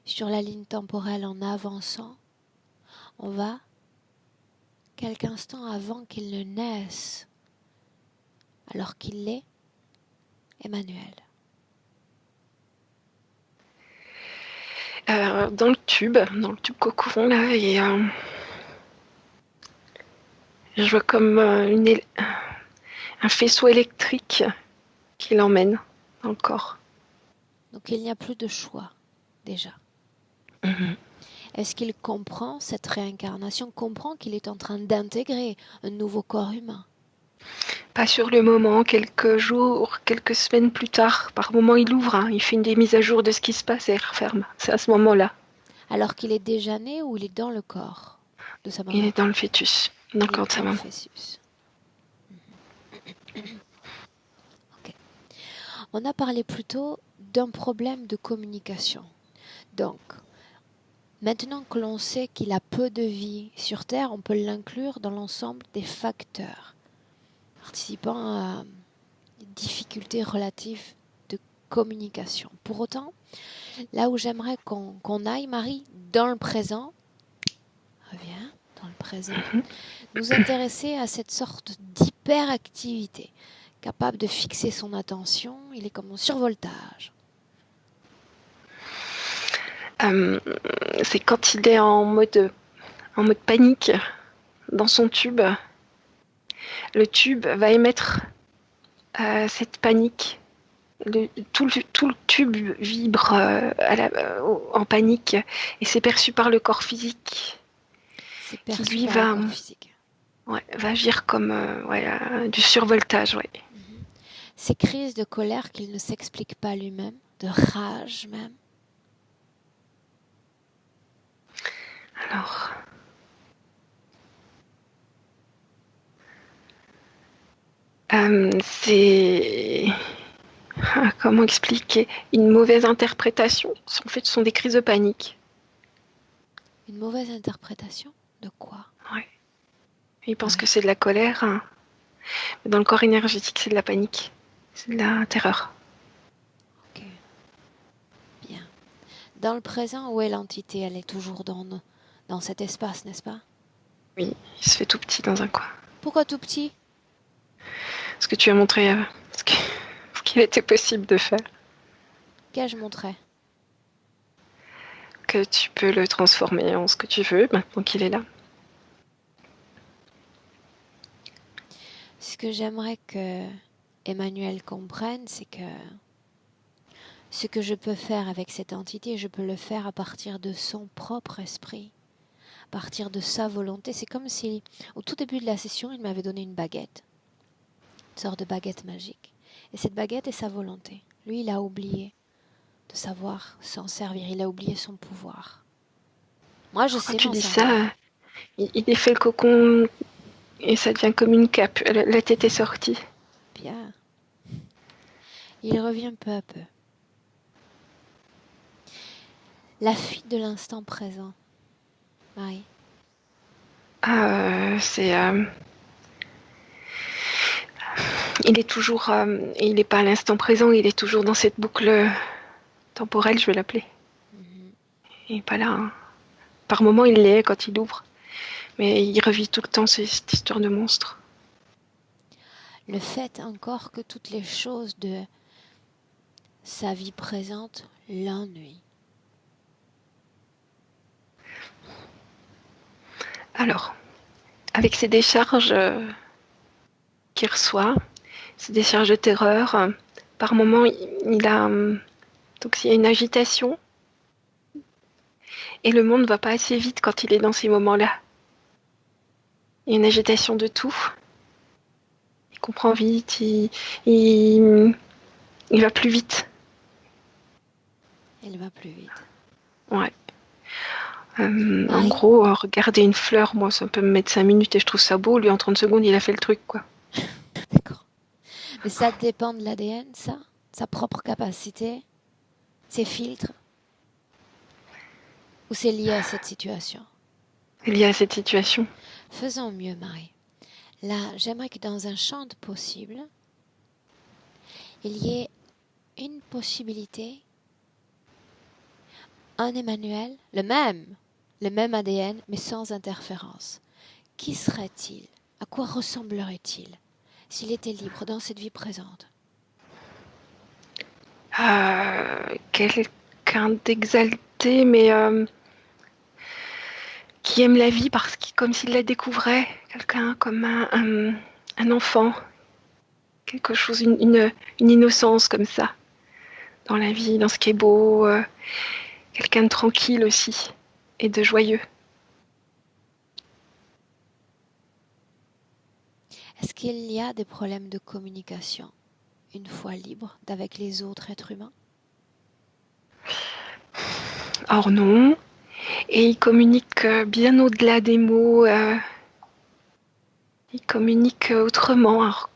sur la ligne temporelle en avançant, on va quelques instants avant qu'il ne naisse, alors qu'il est Emmanuel. Dans le tube cocon là, et je vois comme un faisceau électrique qui l'emmène dans le corps. Donc il n'y a plus de choix, déjà. Mhm. Est-ce qu'il comprend cette réincarnation, comprend qu'il est en train d'intégrer un nouveau corps humain? Pas sur le moment, quelques jours, quelques semaines plus tard. Par moment, il ouvre, il fait des mises à jour de ce qui se passe et il referme. C'est à ce moment-là. Alors qu'il est déjà né ou il est dans le corps de sa maman? Il est dans le fœtus, dans le corps de sa maman. Fœtus. Ok. On a parlé plutôt d'un problème de communication. Donc, maintenant que l'on sait qu'il a peu de vie sur Terre, on peut l'inclure dans l'ensemble des facteurs participant à des difficultés relatives de communication. Pour autant, là où j'aimerais qu'on aille, Marie, dans le présent, reviens dans le présent, nous intéresser à cette sorte d'hyperactivité, capable de fixer son attention, il est comme en survoltage. C'est quand il est en mode panique dans son tube. Le tube va émettre cette panique. Tout le tube vibre en panique et c'est perçu par le corps physique. C'est perçu qui lui par le corps physique. Va agir comme du survoltage. Ouais. Ces crises de colère qu'il ne s'explique pas lui-même, de rage même. Alors, c'est... Comment expliquer? Une mauvaise interprétation. En fait, ce sont des crises de panique. Une mauvaise interprétation de quoi? Ouais. Il pense que c'est de la colère. Dans le corps énergétique, c'est de la panique. C'est de la terreur. Ok. Bien. Dans le présent, où est l'entité? Elle est toujours dans cet espace, n'est-ce pas? Oui, il se fait tout petit dans un coin. Pourquoi tout petit? Ce que tu as montré, ce qu'il était possible de faire. Qu'ai-je montré? Que tu peux le transformer en ce que tu veux maintenant qu'il est là. Ce que j'aimerais que Emmanuel comprenne, c'est que ce que je peux faire avec cette entité, je peux le faire à partir de son propre esprit, à partir de sa volonté. C'est comme si, au tout début de la session, il m'avait donné une baguette, une sorte de baguette magique. Et cette baguette est sa volonté. Lui, il a oublié de savoir s'en servir, il a oublié son pouvoir. Moi, je Quand sais tu m'en dis servir. ça, il défait le cocon et ça devient comme une cape. La tête est sortie. Bien. Il revient peu à peu. La fuite de l'instant présent. Marie. Il est toujours, il n'est pas à l'instant présent, il est toujours dans cette boucle temporelle, je vais l'appeler. Mhm. Il n'est pas là. Hein. Par moment, il l'est quand il ouvre, mais il revit tout le temps cette histoire de monstre. Le fait encore que toutes les choses de sa vie présente l'ennuient. Alors, avec ces décharges qu'il reçoit, ces décharges de terreur, par moment, il a donc s'il y a une agitation et le monde ne va pas assez vite quand il est dans ces moments-là. Il y a une agitation de tout. Il comprend vite, il va plus vite. Elle va plus vite. Ouais. En Marie, gros, regarder une fleur, moi, ça peut me mettre 5 minutes et je trouve ça beau. Lui, en 30 secondes, il a fait le truc, quoi. d'accord. Mais ça dépend de l'ADN, ça? Sa propre capacité? Ses filtres? Ou c'est lié à cette situation? Lié à cette situation. Faisons mieux, Marie. Là, j'aimerais que dans un champ de possibles, il y ait une possibilité, un Emmanuel, le même ADN, mais sans interférence. Qui serait-il? À quoi ressemblerait-il s'il était libre dans cette vie présente? Quelqu'un d'exalté, mais qui aime la vie parce que comme s'il la découvrait. Quelqu'un comme un enfant. Quelque chose, une innocence comme ça. Dans la vie, dans ce qui est beau. Quelqu'un de tranquille aussi. Et de joyeux. Est-ce qu'il y a des problèmes de communication une fois libre d'avec les autres êtres humains? Or non. Et il communique bien au-delà des mots. Il communique autrement. Alors,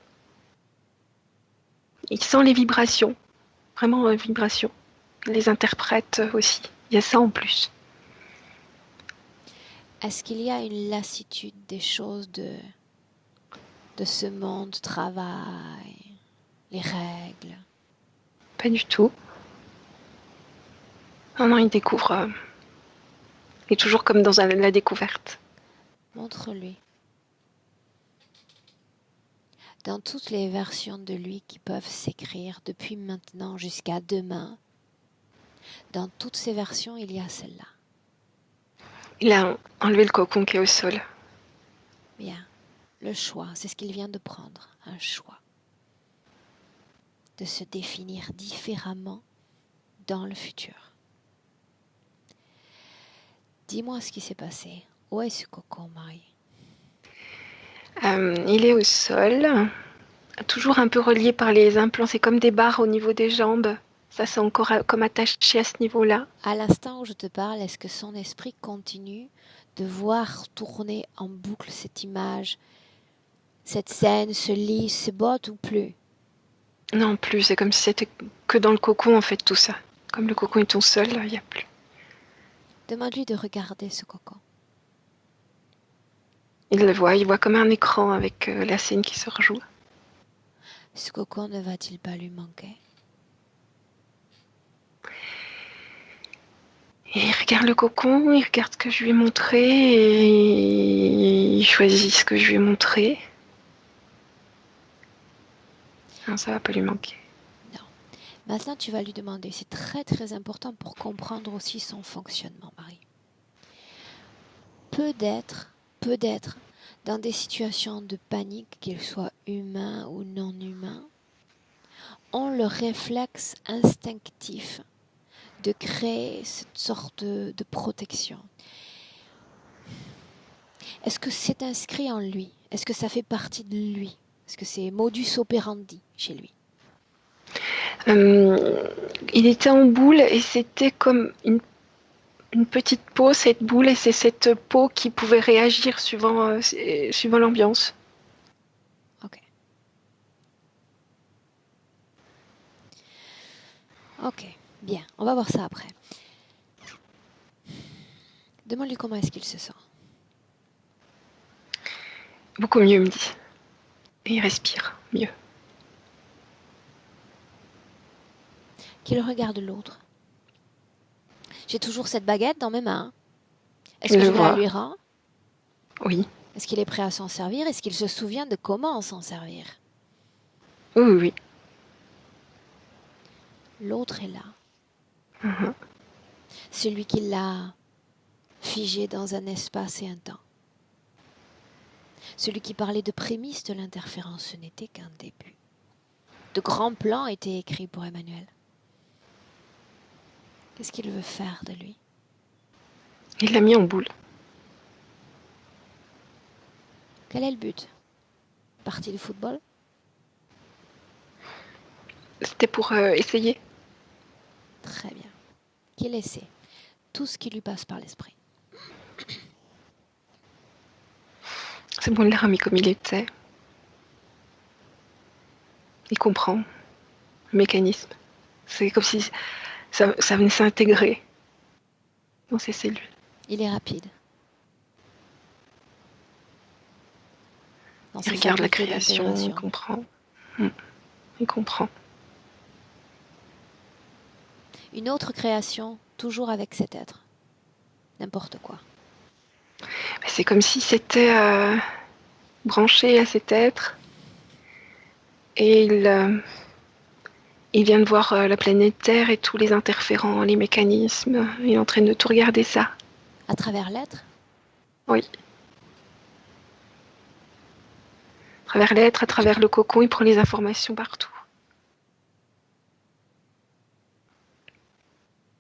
il sent les vibrations. Vraiment vibrations. Il les interprète aussi. Il y a ça en plus. Est-ce qu'il y a une lassitude des choses de ce monde, travail, les règles? Pas du tout. Non, non, il découvre. Il est toujours comme dans la découverte. Montre-lui. Dans toutes les versions de lui qui peuvent s'écrire depuis maintenant jusqu'à demain, dans toutes ces versions, il y a celle-là. Il a enlevé le cocon qui est au sol. Bien. Le choix, c'est ce qu'il vient de prendre, un choix. De se définir différemment dans le futur. Dis-moi ce qui s'est passé. Où est ce cocon, Marie? Il est au sol, toujours un peu relié par les implants. C'est comme des barres au niveau des jambes. Ça, c'est encore comme attaché à ce niveau-là. À l'instant où je te parle, est-ce que son esprit continue de voir tourner en boucle cette image, cette scène, ce lit, ce bottes ou plus? Non plus, c'est comme si c'était que dans le cocon en fait tout ça. Comme le cocon est tout seul, il n'y a plus. Demande-lui de regarder ce cocon. Il le voit, il voit comme un écran avec la scène qui se rejoue. Ce cocon ne va-t-il pas lui manquer? Et il regarde le cocon, il regarde ce que je lui ai montré et il choisit ce que je lui ai montré. Non, ça va pas lui manquer. Non. Maintenant, tu vas lui demander. C'est très très important pour comprendre aussi son fonctionnement, Marie. Peut d'être, dans des situations de panique, qu'ils soient humains ou non humains, ont le réflexe instinctif de créer cette sorte de protection. Est-ce que c'est inscrit en lui? Est-ce que ça fait partie de lui? Est-ce que c'est modus operandi chez lui? Il était en boule et c'était comme une petite peau, cette boule, et c'est cette peau qui pouvait réagir suivant l'ambiance. Ok. Ok, bien. On va voir ça après. Demande-lui comment est-ce qu'il se sent. Beaucoup mieux, il me dit. Et il respire mieux. Qu'il regarde l'autre. J'ai toujours cette baguette dans mes mains. Est-ce Il que le je la voit. lui rends? Oui. Est-ce qu'il est prêt à s'en servir? Est-ce qu'il se souvient de comment s'en servir? Oui, oui, oui. L'autre est là. Mhm. Celui qui l'a figé dans un espace et un temps. Celui qui parlait de prémices de l'interférence, ce n'était qu'un début. De grands plans étaient écrits pour Emmanuel. Qu'est-ce qu'il veut faire de lui? Il l'a mis en boule. Quel est le but? Partie de football? C'était pour essayer. Très bien. Qu'il essaie tout ce qui lui passe par l'esprit. C'est bon, il l'a remis comme il était. Il comprend le mécanisme. C'est comme si ça venait s'intégrer dans ses cellules. Il est rapide. Dans Il ses regarde la facultés création, il d'intégration. comprend. Il comprend. Une autre création, toujours avec cet être. N'importe quoi. C'est comme si c'était branché à cet être. Et il vient de voir la planète Terre et tous les interférents, les mécanismes. Il est en train de tout regarder ça. À travers l'être? Oui. À travers l'être, à travers le cocon, il prend les informations partout.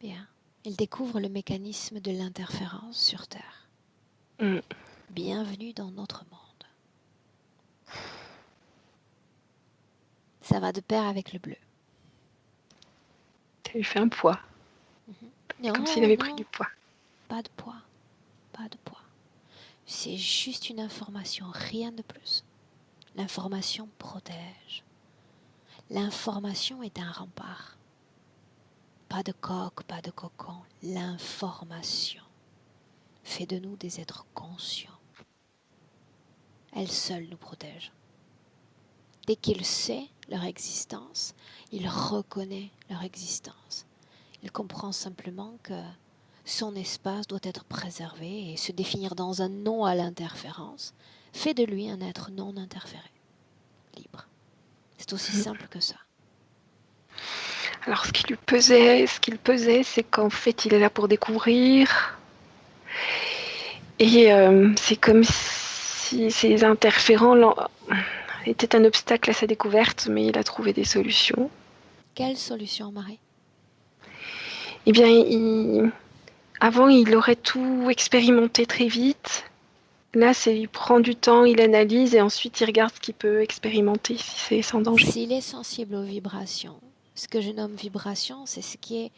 Bien. Il découvre le mécanisme de l'interférence sur Terre. Bienvenue dans notre monde. Ça va de pair avec le bleu. Ça lui fait un poids. Non, Comme s'il avait non, pris du poids. pas de poids. Pas de poids. C'est juste une information, rien de plus. L'information protège. L'information est un rempart. Pas de coque, pas de cocon. L'information fait de nous des êtres conscients. Elle seule nous protège. Dès qu'il sait leur existence, il reconnaît leur existence. Il comprend simplement que son espace doit être préservé et se définir dans un non à l'interférence fait de lui un être non interféré, libre. C'est aussi simple que ça. Alors ce qu'il pesait, c'est qu'en fait il est là pour découvrir. Et c'est comme si ces interférents étaient un obstacle à sa découverte, mais il a trouvé des solutions. Quelle solution, Marie? Eh bien, avant, il aurait tout expérimenté très vite. Là, il prend du temps, il analyse et ensuite il regarde ce qu'il peut expérimenter si c'est sans danger. S'il est sensible aux vibrations, ce que je nomme vibration, c'est ce qui est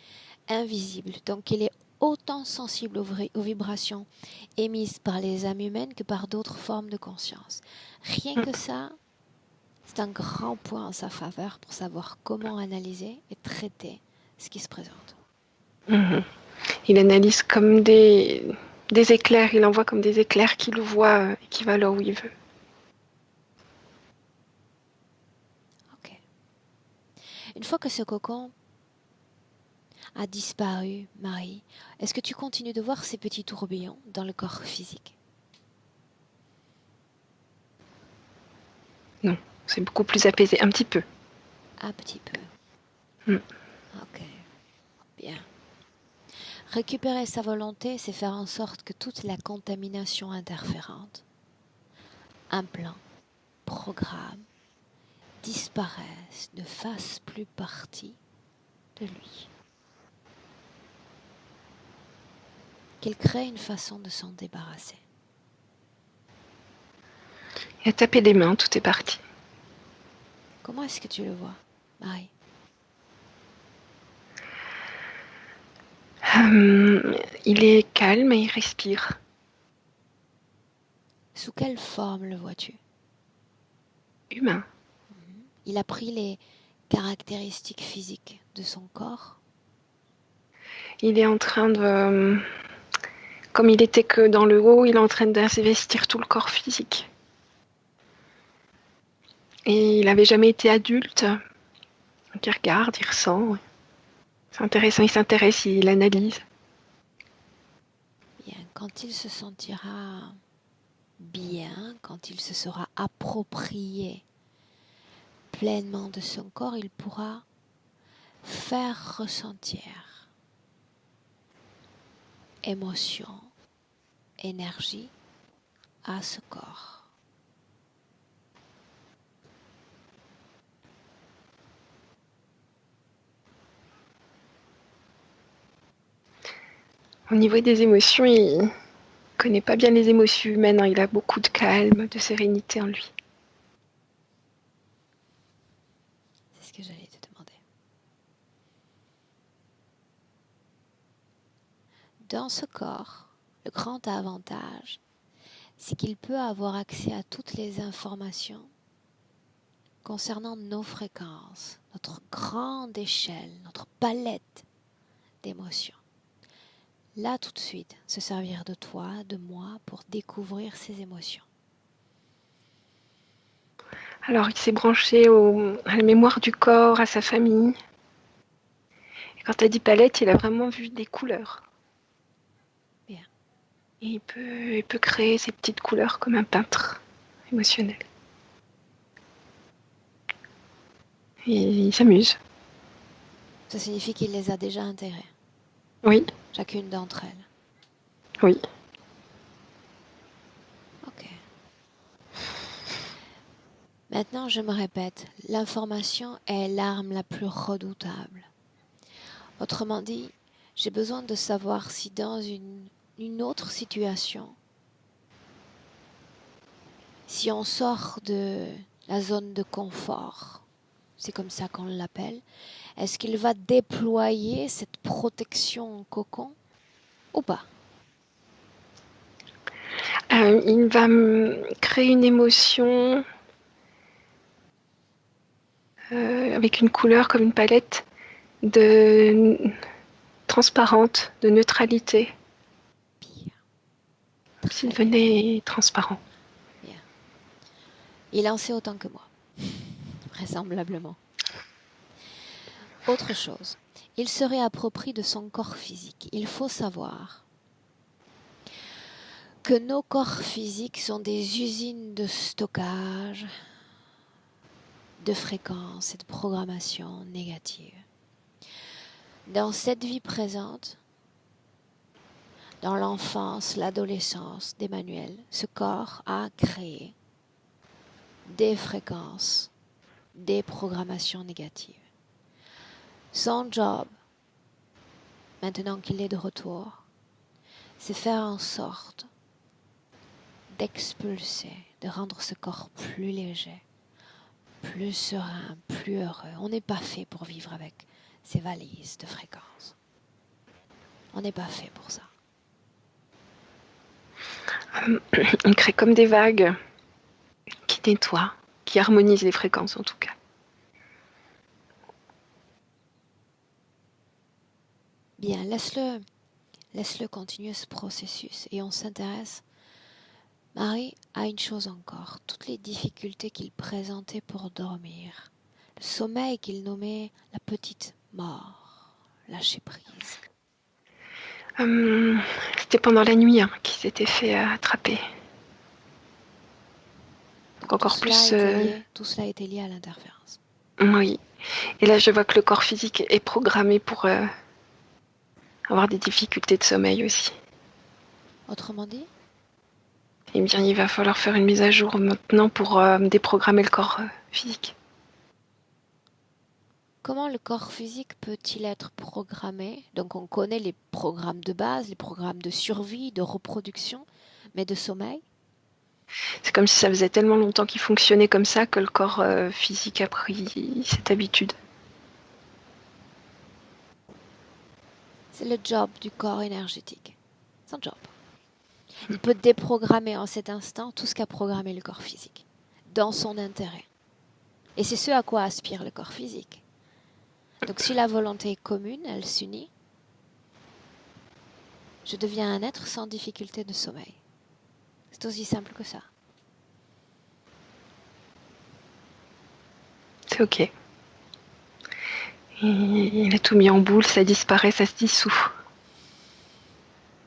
invisible. Donc il est autant sensible aux vibrations émises par les âmes humaines que par d'autres formes de conscience. Rien que ça, c'est un grand point en sa faveur pour savoir comment analyser et traiter ce qui se présente. Il analyse comme des éclairs, il envoie comme des éclairs qui le voient et qui va là où il veut. Ok. Une fois que ce cocon a disparu, Marie, est-ce que tu continues de voir ces petits tourbillons dans le corps physique? Non, c'est beaucoup plus apaisé, un petit peu. Un petit peu. Mm. Ok, bien. Récupérer sa volonté, c'est faire en sorte que toute la contamination interférente, implant, programme, disparaisse, ne fasse plus partie de lui. Qu'il crée une façon de s'en débarrasser. Il a tapé des mains, tout est parti. Comment est-ce que tu le vois, Marie? Il est calme et il respire. Sous quelle forme le vois-tu? Humain. Il a pris les caractéristiques physiques de son corps. Il est en train de... Comme il était que dans le haut, il est en train d'investir tout le corps physique. Et il n'avait jamais été adulte. Donc il regarde, il ressent. C'est intéressant, il s'intéresse, il analyse. Bien, quand il se sentira bien, quand il se sera approprié pleinement de son corps, il pourra faire ressentir émotion, énergie à ce corps. Au niveau des émotions, il connaît pas bien les émotions humaines. Il a beaucoup de calme, de sérénité en lui. C'est ce que j'allais te demander. Dans ce corps, le grand avantage, c'est qu'il peut avoir accès à toutes les informations concernant nos fréquences, notre grande échelle, notre palette d'émotions. Là, tout de suite, se servir de toi, de moi, pour découvrir ces émotions. Alors il s'est branché à la mémoire du corps, à sa famille. Et quand tu as dit palette, il a vraiment vu des couleurs. Bien. Et il peut créer ces petites couleurs comme un peintre émotionnel. Et il s'amuse. Ça signifie qu'il les a déjà intégrées, Oui, chacune d'entre elles. oui. Ok. Maintenant, je me répète, l'information est l'arme la plus redoutable. Autrement dit, j'ai besoin de savoir si dans une autre situation, si on sort de la zone de confort, c'est comme ça qu'on l'appelle, est-ce qu'il va déployer cette protection en cocon ou pas? Il va créer une émotion avec une couleur comme une palette de transparente, de neutralité. Bien. S'il Très bien. devenait transparent. Bien. Il en sait autant que moi, vraisemblablement. Autre chose, il se réapproprie de son corps physique. Il faut savoir que nos corps physiques sont des usines de stockage, de fréquences et de programmation négative. Dans cette vie présente, dans l'enfance, l'adolescence d'Emmanuel, ce corps a créé des fréquences, des programmations négatives. Son job, maintenant qu'il est de retour, c'est faire en sorte d'expulser, de rendre ce corps plus léger, plus serein, plus heureux. On n'est pas fait pour vivre avec ces valises de fréquences. On n'est pas fait pour ça. Il crée comme des vagues qui nettoient, qui harmonisent les fréquences en tout cas. Bien, laisse-le continuer ce processus et on s'intéresse, Marie, à une chose encore, toutes les difficultés qu'il présentait pour dormir, le sommeil qu'il nommait la petite mort, lâcher prise. C'était pendant la nuit qu'il s'était fait attraper. Donc, Encore plus. tout cela était lié à l'interférence. Oui. Et là, je vois que le corps physique est programmé pour avoir des difficultés de sommeil aussi. Autrement dit, Eh bien, il va falloir faire une mise à jour maintenant pour déprogrammer le corps physique. comment le corps physique peut-il être programmé? Donc on connaît les programmes de base, les programmes de survie, de reproduction, mais de sommeil? C'est comme si ça faisait tellement longtemps qu'il fonctionnait comme ça que le corps physique a pris cette habitude. C'est le job du corps énergétique. Son job. Il peut déprogrammer en cet instant tout ce qu'a programmé le corps physique, dans son intérêt. Et c'est ce à quoi aspire le corps physique. Donc si la volonté est commune, elle s'unit, je deviens un être sans difficulté de sommeil. C'est aussi simple que ça. C'est ok. Il a tout mis en boule, ça disparaît, ça se dissout.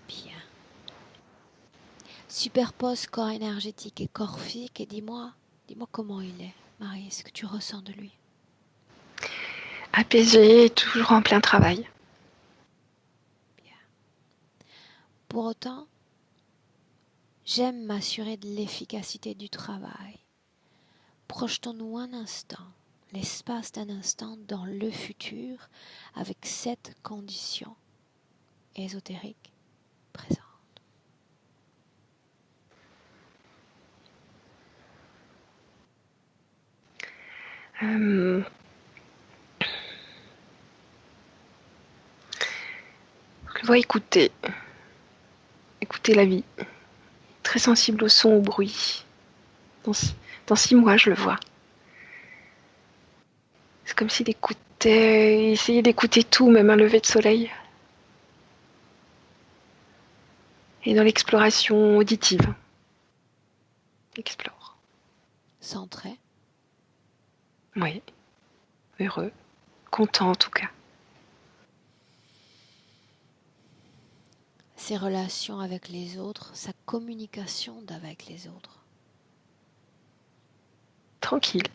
Bien. Superpose corps énergétique et corps physique et dis-moi comment il est, Marie, ce que tu ressens de lui. Apaisé, toujours en plein travail. Bien. Pour autant, j'aime m'assurer de l'efficacité du travail. Projetons-nous un instant, l'espace d'un instant dans le futur avec cette condition ésotérique présente. Je le vois écouter la vie, très sensible au son, au bruit. Dans 6 mois, je le vois. C'est comme s'il essayait d'écouter tout, même un lever de soleil. Et dans l'exploration auditive. Explore. Centré. Oui. Heureux. Content en tout cas. Ses relations avec les autres, sa communication avec les autres. Tranquille.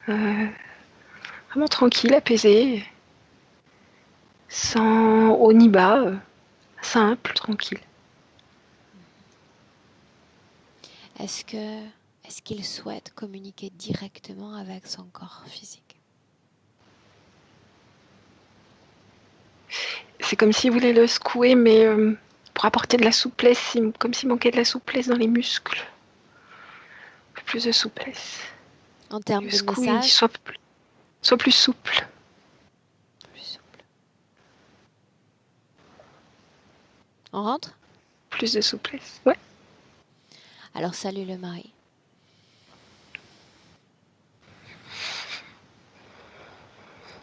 Vraiment tranquille, apaisé. Sans haut ni bas. Simple, tranquille. Est-ce qu'il souhaite communiquer directement avec son corps physique? C'est comme s'il voulait le secouer, mais pour apporter de la souplesse, comme s'il manquait de la souplesse dans les muscles. Plus de souplesse. En termes de Secouer, message, soit plus souple. plus souple. On rentre? Plus de souplesse, ouais. Alors salut le mari.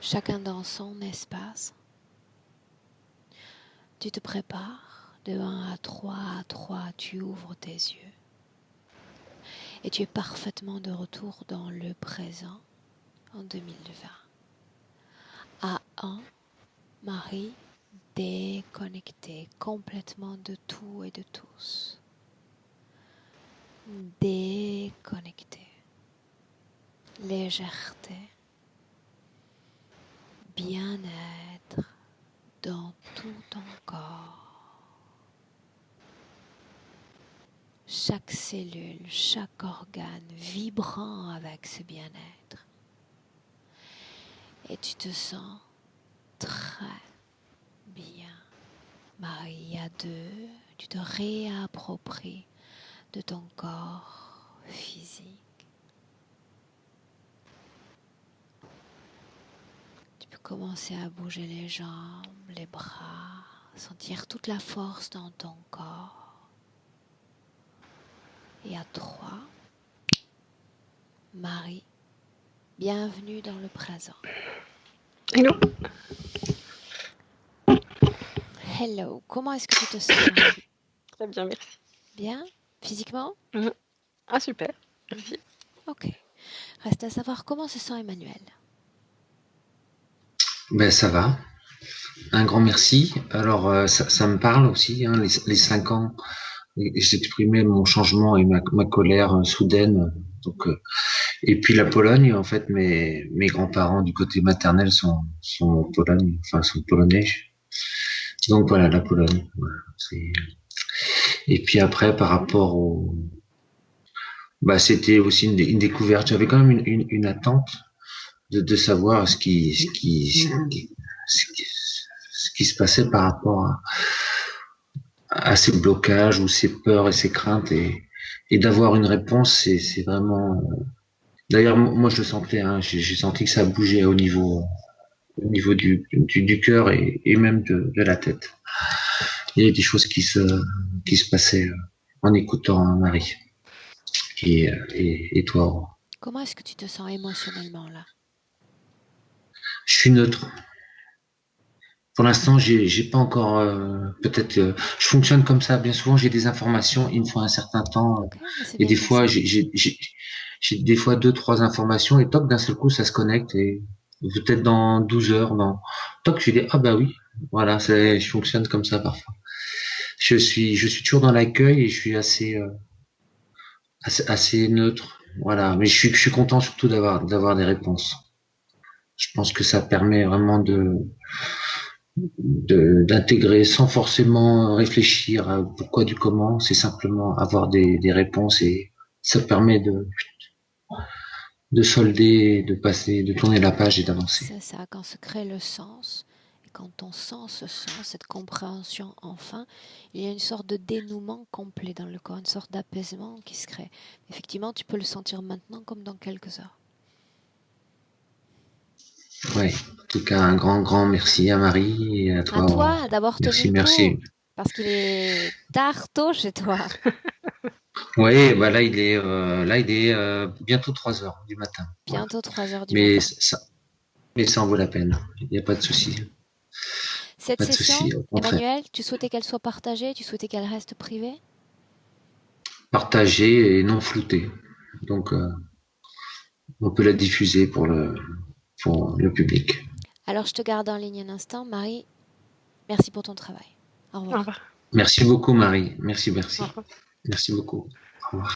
Chacun dans son espace. Tu te prépares, de 1 à 3, à 3, tu ouvres tes yeux. Et tu es parfaitement de retour dans le présent en 2020. À 1, Marie, déconnectée complètement de tout et de tous. Déconnectée. Légèreté. Bien-être dans tout ton corps. Chaque cellule, chaque organe vibrant avec ce bien-être. Et tu te sens très bien. Marie, à 2, tu te réappropries de ton corps physique. Tu peux commencer à bouger les jambes, les bras, sentir toute la force dans ton corps. Et à 3, Marie, bienvenue dans le présent. Hello. Hello, comment est-ce que tu te sens, Marie? Très bien, merci. Bien? Physiquement? Ah, super. Merci. Ok. Reste à savoir comment se sent Emmanuel. Ben, ça va. Un grand merci. Alors, ça me parle aussi, hein, les 5 ans. J'exprimais mon changement et ma colère soudaine. Donc, et puis la Pologne, en fait, mes grands-parents du côté maternel sont en Pologne, enfin, sont polonais. Donc voilà, la Pologne. Voilà, et puis après, par rapport au, bah, c'était aussi une découverte. J'avais quand même une attente de savoir ce qui se passait par rapport à ces blocages ou ces peurs et ces craintes et d'avoir une réponse, c'est vraiment. D'ailleurs, moi, je le sentais, hein, j'ai senti que ça bougeait au niveau du cœur et même de la tête. Il y a des choses qui se passaient en écoutant Marie et toi. Comment est-ce que tu te sens émotionnellement là? Je suis neutre. Pour l'instant, j'ai pas encore. Peut-être, je fonctionne comme ça. Bien souvent, j'ai des informations. Il me faut un certain temps. Ok, mais c'est Et bien des comme ça. fois, j'ai des fois deux, trois informations et toc, d'un seul coup, ça se connecte et peut-être dans 12 heures, toc, je dis ah bah oui, voilà, je fonctionne comme ça parfois. Je suis toujours dans l'accueil et je suis assez neutre, voilà. Mais je suis content surtout d'avoir des réponses. Je pense que ça permet vraiment d'intégrer sans forcément réfléchir à pourquoi du comment. C'est simplement avoir des réponses et ça permet de solder, de passer, de tourner la page et d'avancer. C'est ça, quand se crée le sens, et quand on sent ce sens, cette compréhension enfin, il y a une sorte de dénouement complet dans le corps, une sorte d'apaisement qui se crée. Effectivement, tu peux le sentir maintenant comme dans quelques heures. Ouais. En tout cas, un grand merci à Marie et à À toi. toi d'avoir tenu Merci, le coup, merci. parce qu'il est tard tôt chez toi. Ouais, bah là, il est bientôt 3 heures du matin. Voilà. Bientôt 3 heures du Mais matin. ça, mais ça en vaut la peine. Il n'y a pas de souci. Cette Pas de session, souci. Au contraire. Emmanuel, tu souhaitais qu'elle soit partagée, tu souhaitais qu'elle reste privée? Partagé et non flouté. Donc, on peut la diffuser pour le public. Alors je te garde en ligne un instant. Marie, merci pour ton travail. Au Au revoir. revoir. Merci beaucoup, Marie. Merci, Au merci. revoir. Merci beaucoup. Au revoir.